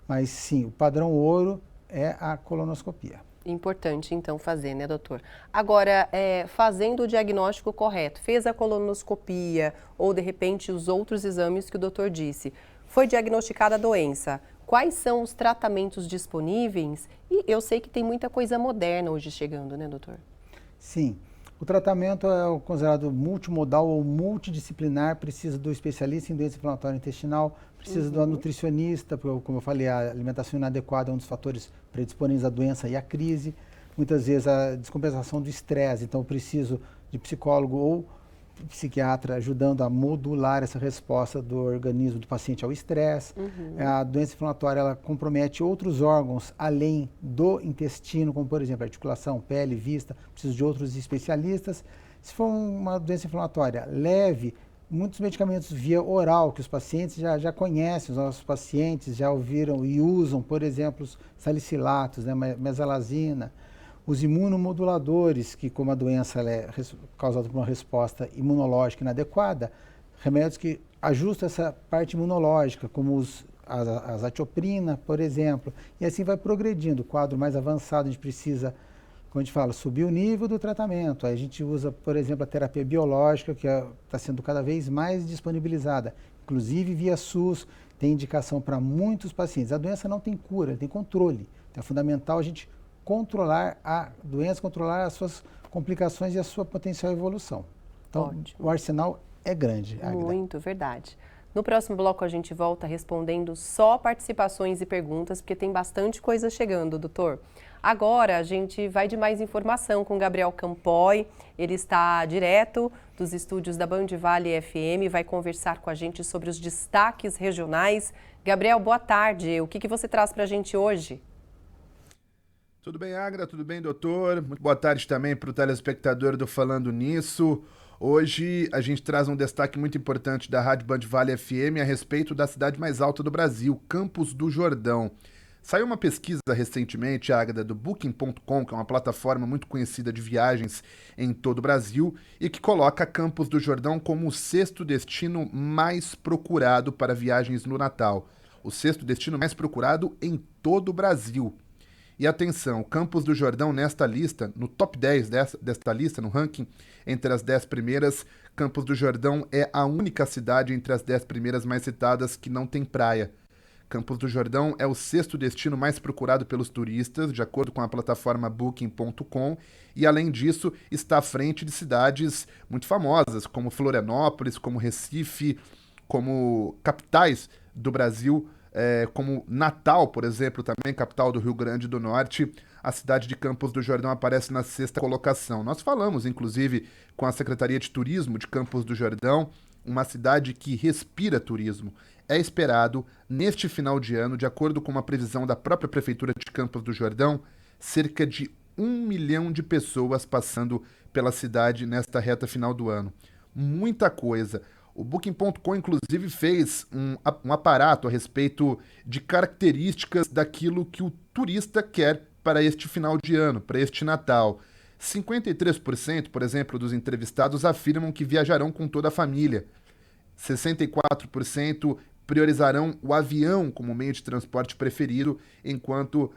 mas sim, o padrão ouro é a colonoscopia. Importante, então, fazer, né, doutor? Agora, fazendo o diagnóstico correto, fez a colonoscopia ou, de repente, os outros exames que o doutor disse, foi diagnosticada a doença, quais são os tratamentos disponíveis? E eu sei que tem muita coisa moderna hoje chegando, né, doutor? Sim. O tratamento é considerado multimodal ou multidisciplinar, precisa do especialista em doença inflamatória intestinal, precisa do nutricionista, porque, como eu falei, a alimentação inadequada é um dos fatores predisponentes à doença e à crise. Muitas vezes a descompensação do estresse, então eu preciso de psicólogo ou psiquiatra ajudando a modular essa resposta do organismo do paciente ao estresse. A doença inflamatória, ela compromete outros órgãos além do intestino, como por exemplo articulação, pele, vista, preciso de outros especialistas. Se for uma doença inflamatória leve, muitos medicamentos via oral que os pacientes já conhecem, os nossos pacientes já ouviram e usam, por exemplo, os salicilatos, né, mesalazina, os imunomoduladores, que como a doença ela é causada por uma resposta imunológica inadequada, remédios que ajustam essa parte imunológica, como a azatioprina, por exemplo, e assim vai progredindo. O quadro mais avançado, a gente precisa, como a gente fala, subir o nível do tratamento. Aí a gente usa, por exemplo, a terapia biológica, que está sendo cada vez mais disponibilizada, inclusive via SUS, tem indicação para muitos pacientes. A doença não tem cura, tem controle. Então é fundamental a gente controlar a doença, controlar as suas complicações e a sua potencial evolução. Então, o arsenal é grande, Águida. Muito, verdade. No próximo bloco a gente volta respondendo só participações e perguntas, porque tem bastante coisa chegando, doutor. Agora a gente vai de mais informação com Gabriel Campoy, ele está direto dos estúdios da Band Vale FM, vai conversar com a gente sobre os destaques regionais. Gabriel, boa tarde, o que você traz para a gente hoje? Tudo bem, Agra? Tudo bem, doutor? Muito boa tarde também para o telespectador do Falando Nisso. Hoje a gente traz um destaque muito importante da Rádio Band Vale FM a respeito da cidade mais alta do Brasil, Campos do Jordão. Saiu uma pesquisa recentemente, Águeda, do Booking.com, que é uma plataforma muito conhecida de viagens em todo o Brasil, e que coloca Campos do Jordão como o 6º destino mais procurado para viagens no Natal. O 6º destino mais procurado em todo o Brasil. E atenção, Campos do Jordão nesta lista, no top 10 desta lista, no ranking, entre as 10 primeiras, Campos do Jordão é a única cidade entre as 10 primeiras mais citadas que não tem praia. Campos do Jordão é o 6º destino mais procurado pelos turistas, de acordo com a plataforma Booking.com, e além disso está à frente de cidades muito famosas, como Florianópolis, como Recife, como capitais do Brasil, como Natal, por exemplo, também capital do Rio Grande do Norte. A cidade de Campos do Jordão aparece na 6ª colocação. Nós falamos, inclusive, com a Secretaria de Turismo de Campos do Jordão, uma cidade que respira turismo. É esperado, neste final de ano, de acordo com uma previsão da própria Prefeitura de Campos do Jordão, cerca de 1 milhão de pessoas passando pela cidade nesta reta final do ano. Muita coisa. O Booking.com, inclusive, fez um aparato a respeito de características daquilo que o turista quer para este final de ano, para este Natal. 53%, por exemplo, dos entrevistados afirmam que viajarão com toda a família. 64% priorizarão o avião como meio de transporte preferido, enquanto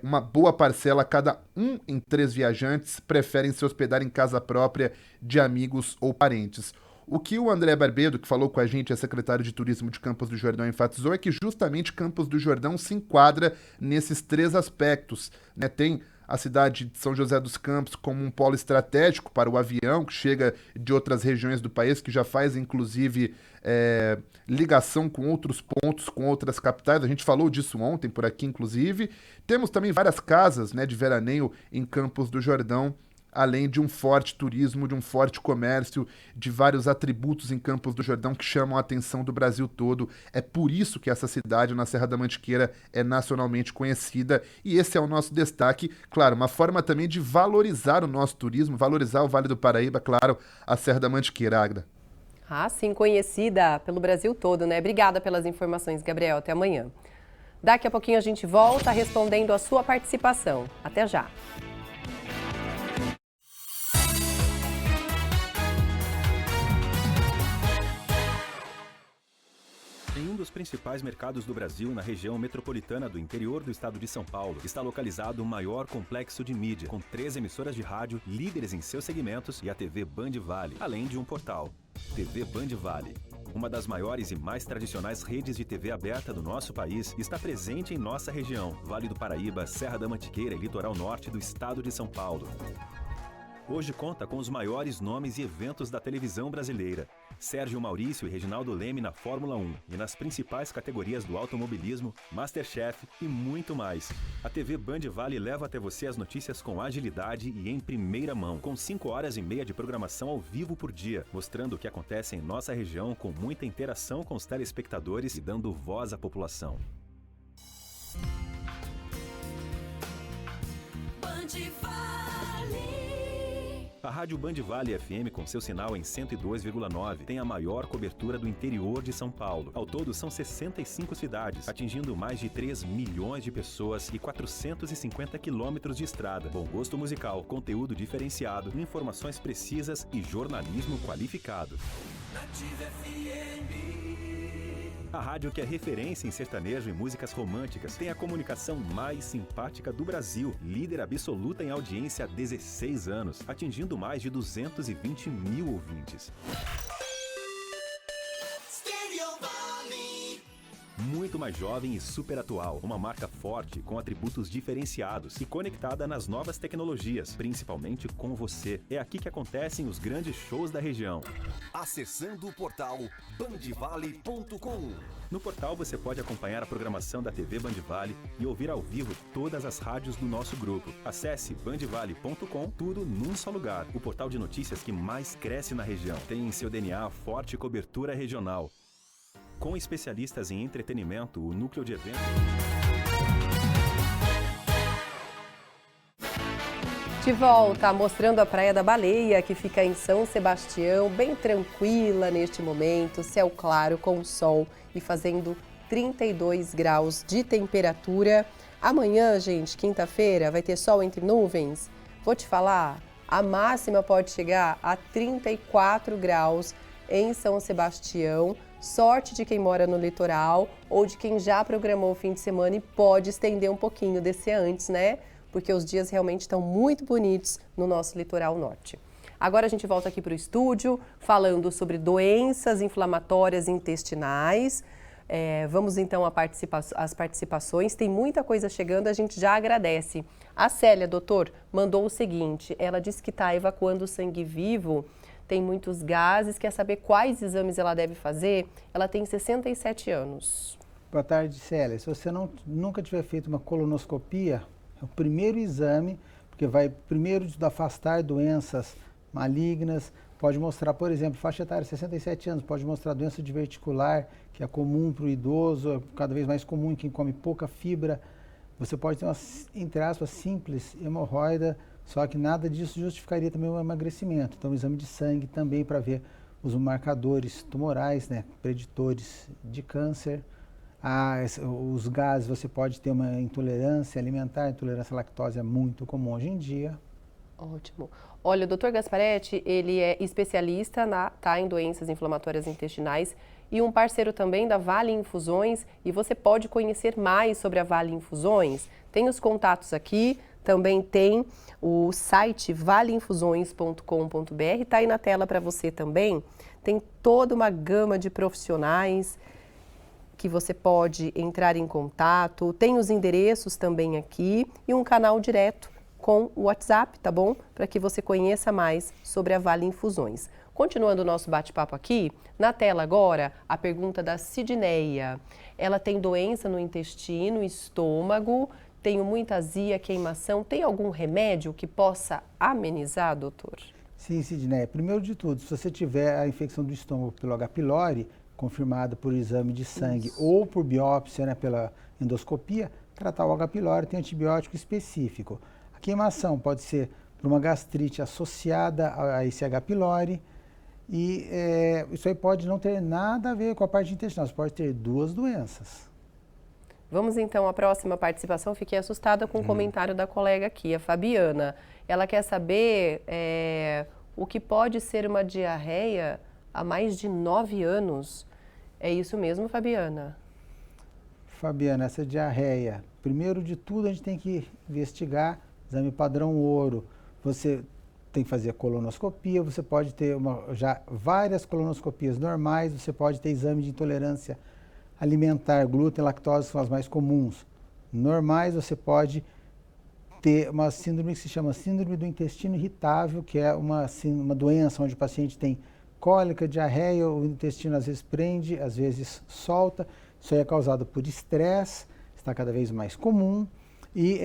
uma boa parcela, cada 1 em 3 viajantes, preferem se hospedar em casa própria de amigos ou parentes. O que o André Barbedo, que falou com a gente, é secretário de Turismo de Campos do Jordão, enfatizou é que justamente Campos do Jordão se enquadra nesses 3 aspectos, né? Tem a cidade de São José dos Campos como um polo estratégico para o avião, que chega de outras regiões do país, que já faz, inclusive, ligação com outros pontos, com outras capitais. A gente falou disso ontem por aqui, inclusive. Temos também várias casas, né, de veraneio em Campos do Jordão, além de um forte turismo, de um forte comércio, de vários atributos em Campos do Jordão que chamam a atenção do Brasil todo. É por isso que essa cidade, na Serra da Mantiqueira, é nacionalmente conhecida, e esse é o nosso destaque. Claro, uma forma também de valorizar o nosso turismo, valorizar o Vale do Paraíba, claro, a Serra da Mantiqueira, Agda. Ah, sim, conhecida pelo Brasil todo, né? Obrigada pelas informações, Gabriel. Até amanhã. Daqui a pouquinho a gente volta respondendo a sua participação. Até já. Em um dos principais mercados do Brasil, na região metropolitana do interior do estado de São Paulo, está localizado o maior complexo de mídia, com 3 emissoras de rádio, líderes em seus segmentos, e a TV Band Vale, além de um portal. TV Band Vale, uma das maiores e mais tradicionais redes de TV aberta do nosso país, está presente em nossa região, Vale do Paraíba, Serra da Mantiqueira e litoral norte do estado de São Paulo. Hoje conta com os maiores nomes e eventos da televisão brasileira. Sérgio Maurício e Reginaldo Leme na Fórmula 1 e nas principais categorias do automobilismo, MasterChef e muito mais. A TV Band Vale leva até você as notícias com agilidade e em primeira mão, com 5 horas e meia de programação ao vivo por dia, mostrando o que acontece em nossa região com muita interação com os telespectadores e dando voz à população. Band Vale. A Rádio Band Vale FM, com seu sinal em 102,9, tem a maior cobertura do interior de São Paulo. Ao todo, são 65 cidades, atingindo mais de 3 milhões de pessoas e 450 quilômetros de estrada. Bom gosto musical, conteúdo diferenciado, informações precisas e jornalismo qualificado. Nativa FM. A rádio que é referência em sertanejo e músicas românticas, tem a comunicação mais simpática do Brasil, líder absoluta em audiência há 16 anos, atingindo mais de 220 mil ouvintes. Muito mais jovem e super atual, uma marca forte com atributos diferenciados e conectada nas novas tecnologias, principalmente com você. É aqui que acontecem os grandes shows da região. Acessando o portal bandvale.com. No portal você pode acompanhar a programação da TV Band Vale e ouvir ao vivo todas as rádios do nosso grupo. Acesse bandvale.com, tudo num só lugar. O portal de notícias que mais cresce na região. Tem em seu DNA forte cobertura regional. Com especialistas em entretenimento, o núcleo de eventos... De volta, mostrando a Praia da Baleia, que fica em São Sebastião, bem tranquila neste momento, céu claro com sol e fazendo 32 graus de temperatura. Amanhã, gente, quinta-feira, vai ter sol entre nuvens. Vou te falar, a máxima pode chegar a 34 graus em São Sebastião. Sorte de quem mora no litoral ou de quem já programou o fim de semana e pode estender um pouquinho, descer antes, né? Porque os dias realmente estão muito bonitos no nosso litoral norte. Agora a gente volta aqui para o estúdio falando sobre doenças inflamatórias intestinais. Vamos então às participações. Tem muita coisa chegando, a gente já agradece. A Célia, doutor, mandou o seguinte, ela disse que está evacuando sangue vivo, tem muitos gases, quer saber quais exames ela deve fazer. Ela tem 67 anos. Boa tarde, Célia. Se você nunca tiver feito uma colonoscopia, é o primeiro exame, porque vai primeiro de afastar doenças malignas, pode mostrar, por exemplo, faixa etária 67 anos, pode mostrar doença diverticular, que é comum para o idoso, é cada vez mais comum em quem come pouca fibra. Você pode ter uma, entre aspas, simples hemorroida, só que nada disso justificaria também o emagrecimento. Então, o exame de sangue também para ver os marcadores tumorais, né, preditores de câncer. Os gases, você pode ter uma intolerância alimentar, intolerância à lactose é muito comum hoje em dia. Ótimo. Olha, o Dr. Gasparetti, ele é especialista em doenças inflamatórias intestinais e um parceiro também da Vale Infusões, e você pode conhecer mais sobre a Vale Infusões. Tem os contatos aqui, também tem o site valeinfusões.com.br, está aí na tela para você também. Tem toda uma gama de profissionais que você pode entrar em contato, tem os endereços também aqui e um canal direto com o WhatsApp, tá bom? Para que você conheça mais sobre a Vale Infusões. Continuando o nosso bate-papo aqui, na tela agora, a pergunta da Sidneia. Ela tem doença no intestino, estômago, tenho muita azia, queimação. Tem algum remédio que possa amenizar, doutor? Sim, Sidneia. Primeiro de tudo, se você tiver a infecção do estômago pelo H. pylori, confirmada por exame de sangue ou por biópsia, né, pela endoscopia, tratar o H. pylori tem antibiótico específico. A queimação pode ser por uma gastrite associada a esse H. pylori e isso aí pode não ter nada a ver com a parte intestinal, você pode ter duas doenças. Vamos então à próxima participação. Fiquei assustada com o comentário da colega aqui, a Fabiana. Ela quer saber o que pode ser uma diarreia há mais de 9 anos. É isso mesmo, Fabiana? Fabiana, essa diarreia, primeiro de tudo a gente tem que investigar exame padrão ouro. Você tem que fazer a colonoscopia, você pode ter já várias colonoscopias normais, você pode ter exame de intolerância alimentar, glúten, lactose são as mais comuns. Normais, você pode ter uma síndrome que se chama síndrome do intestino irritável, que é uma doença onde o paciente tem cólica, diarreia, o intestino às vezes prende, às vezes solta. Isso aí é causado por estresse, está cada vez mais comum. E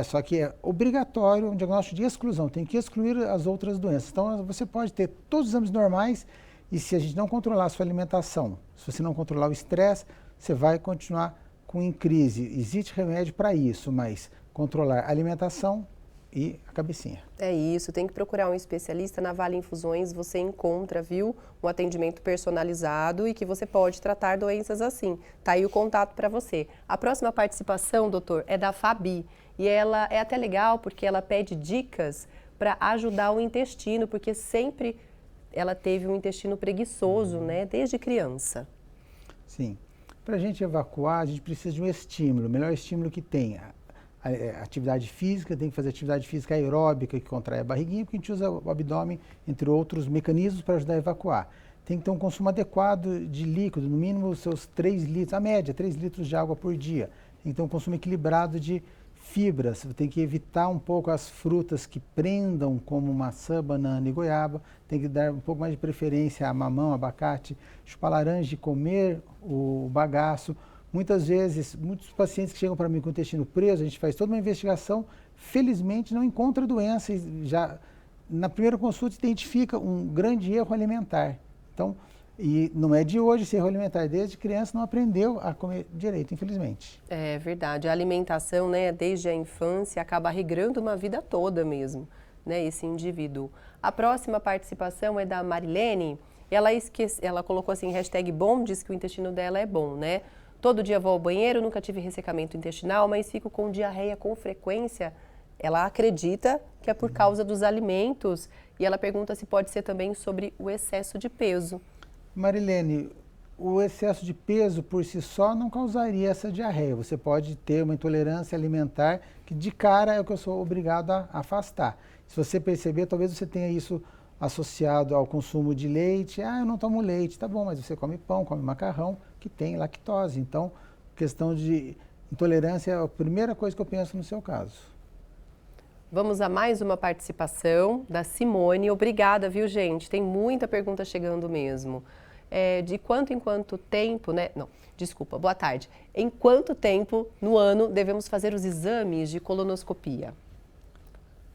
só que é obrigatório um diagnóstico de exclusão, tem que excluir as outras doenças. Então, você pode ter todos os exames normais e se a gente não controlar a sua alimentação, se você não controlar o estresse, você vai continuar em crise. Existe remédio para isso, mas controlar a alimentação e a cabecinha. É isso, tem que procurar um especialista. Na Vale Infusões você encontra, viu, um atendimento personalizado e que você pode tratar doenças assim. Tá aí o contato para você. A próxima participação, doutor, é da Fabi. E ela é até legal porque ela pede dicas para ajudar o intestino, porque sempre ela teve um intestino preguiçoso, né, desde criança. Sim. Para a gente evacuar, a gente precisa de um estímulo, o melhor estímulo que tem. Atividade física, tem que fazer atividade física aeróbica que contrai a barriguinha, porque a gente usa o abdômen, entre outros mecanismos, para ajudar a evacuar. Tem que ter um consumo adequado de líquido, no mínimo os seus 3 litros, a média, 3 litros de água por dia. Tem que ter um consumo equilibrado de fibras, você tem que evitar um pouco as frutas que prendam, como maçã, banana e goiaba, tem que dar um pouco mais de preferência a mamão, abacate, chupar laranja e comer o bagaço. Muitas vezes, muitos pacientes que chegam para mim com o intestino preso, a gente faz toda uma investigação, felizmente não encontra doença, e já na primeira consulta identifica um grande erro alimentar. Então, e não é de hoje esse erro alimentar, desde criança não aprendeu a comer direito, infelizmente. É verdade, a alimentação, né, desde a infância acaba regrando uma vida toda mesmo, né, esse indivíduo. A próxima participação é da Marilene, ela colocou assim, #bom, diz que o intestino dela é bom, né? Todo dia vou ao banheiro, nunca tive ressecamento intestinal, mas fico com diarreia com frequência. Ela acredita que é por causa dos alimentos e ela pergunta se pode ser também sobre o excesso de peso. Marilene, o excesso de peso por si só não causaria essa diarreia. Você pode ter uma intolerância alimentar que de cara é o que eu sou obrigado a afastar. Se você perceber, talvez você tenha isso associado ao consumo de leite. Eu não tomo leite, tá bom, mas você come pão, come macarrão, que tem lactose. Então, questão de intolerância é a primeira coisa que eu penso no seu caso. Vamos a mais uma participação da Simone. Obrigada, viu, gente? Tem muita pergunta chegando mesmo. De quanto em quanto tempo, né? Não, desculpa, boa tarde. Em quanto tempo no ano devemos fazer os exames de colonoscopia?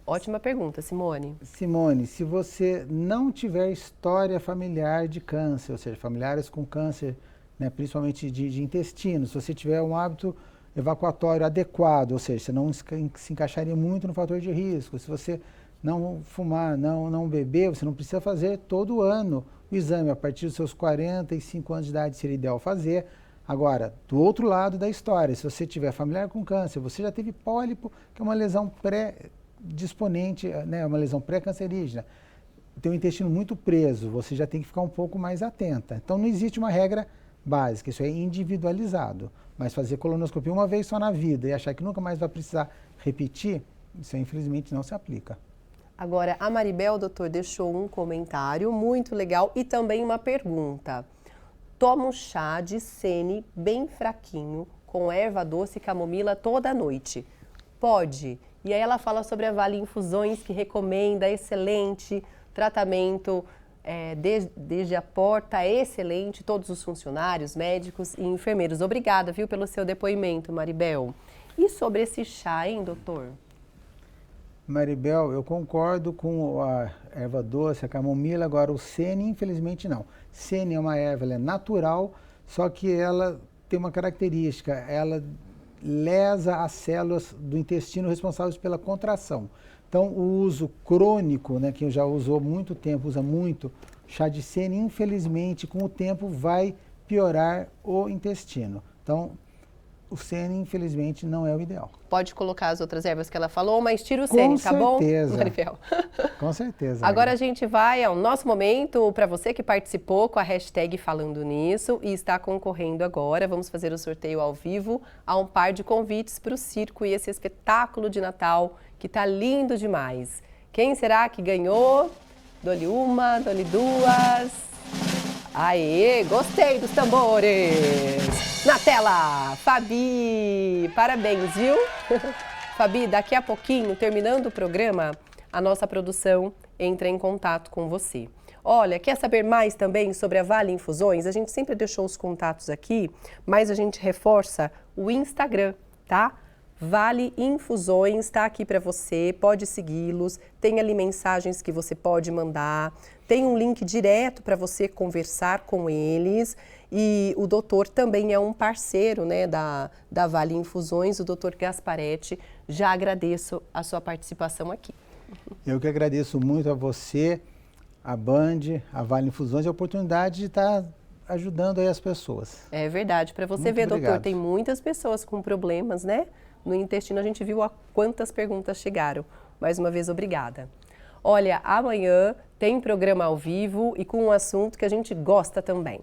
Ótima pergunta, Simone. Simone, se você não tiver história familiar de câncer, ou seja, familiares com câncer, né, principalmente de intestino, se você tiver um hábito evacuatório adequado, ou seja, você não se encaixaria muito no fator de risco. Se você não fumar, não beber, você não precisa fazer todo ano o exame. A partir dos seus 45 anos de idade seria ideal fazer. Agora, do outro lado da história, se você tiver familiar com câncer, você já teve pólipo, que é uma lesão pré-disponente, né, uma lesão pré-cancerígena, tem o intestino muito preso, você já tem que ficar um pouco mais atenta. Então, não existe uma regra básica, isso é individualizado. Mas fazer colonoscopia uma vez só na vida e achar que nunca mais vai precisar repetir, isso infelizmente não se aplica. Agora, a Maribel, doutor, deixou um comentário muito legal e também uma pergunta. Toma um chá de sene bem fraquinho, com erva doce e camomila toda noite. Pode? E aí ela fala sobre a Vale Infusões, que recomenda excelente tratamento desde a porta, excelente, todos os funcionários, médicos e enfermeiros. Obrigada, viu, pelo seu depoimento, Maribel. E sobre esse chá, hein, doutor? Maribel, eu concordo com a erva doce, a camomila, agora o sene, infelizmente não. Sene é uma erva, ela é natural, só que ela tem uma característica, ela lesa as células do intestino responsáveis pela contração. Então, o uso crônico, né, quem já usou há muito tempo, usa muito, chá de sene, infelizmente, com o tempo vai piorar o intestino. Então, o sene, infelizmente, não é o ideal. Pode colocar as outras ervas que ela falou, mas tira o sene, tá bom? Maribel? Com certeza. Agora a gente vai ao nosso momento, para você que participou com a hashtag Falando Nisso e está concorrendo agora, vamos fazer o sorteio ao vivo a um par de convites para o circo e esse espetáculo de Natal que tá lindo demais. Quem será que ganhou? Dou-lhe uma, dou-lhe duas. Aê, gostei dos tambores! Na tela, Fabi! Parabéns, viu? Fabi, daqui a pouquinho, terminando o programa, a nossa produção entra em contato com você. Olha, quer saber mais também sobre a Vale Infusões? A gente sempre deixou os contatos aqui, mas a gente reforça o Instagram, tá? Vale Infusões está aqui para você, pode segui-los, tem ali mensagens que você pode mandar, tem um link direto para você conversar com eles e o doutor também é um parceiro, né, da Vale Infusões, o doutor Gasparetti. Já agradeço a sua participação aqui. Eu que agradeço muito a você, a Band, a Vale Infusões e a oportunidade de estar ajudando aí as pessoas. É verdade, para você ver, doutor, tem muitas pessoas com problemas, né? No intestino, a gente viu a quantas perguntas chegaram. Mais uma vez, obrigada. Olha, amanhã tem programa ao vivo e com um assunto que a gente gosta também.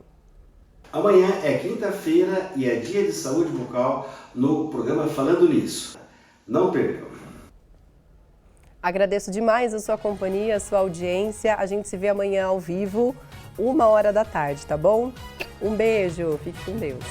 Amanhã é quinta-feira e é dia de saúde bucal no programa Falando Nisso. Não percam. Agradeço demais a sua companhia, a sua audiência. A gente se vê amanhã ao vivo, 13h, tá bom? Um beijo, fique com Deus.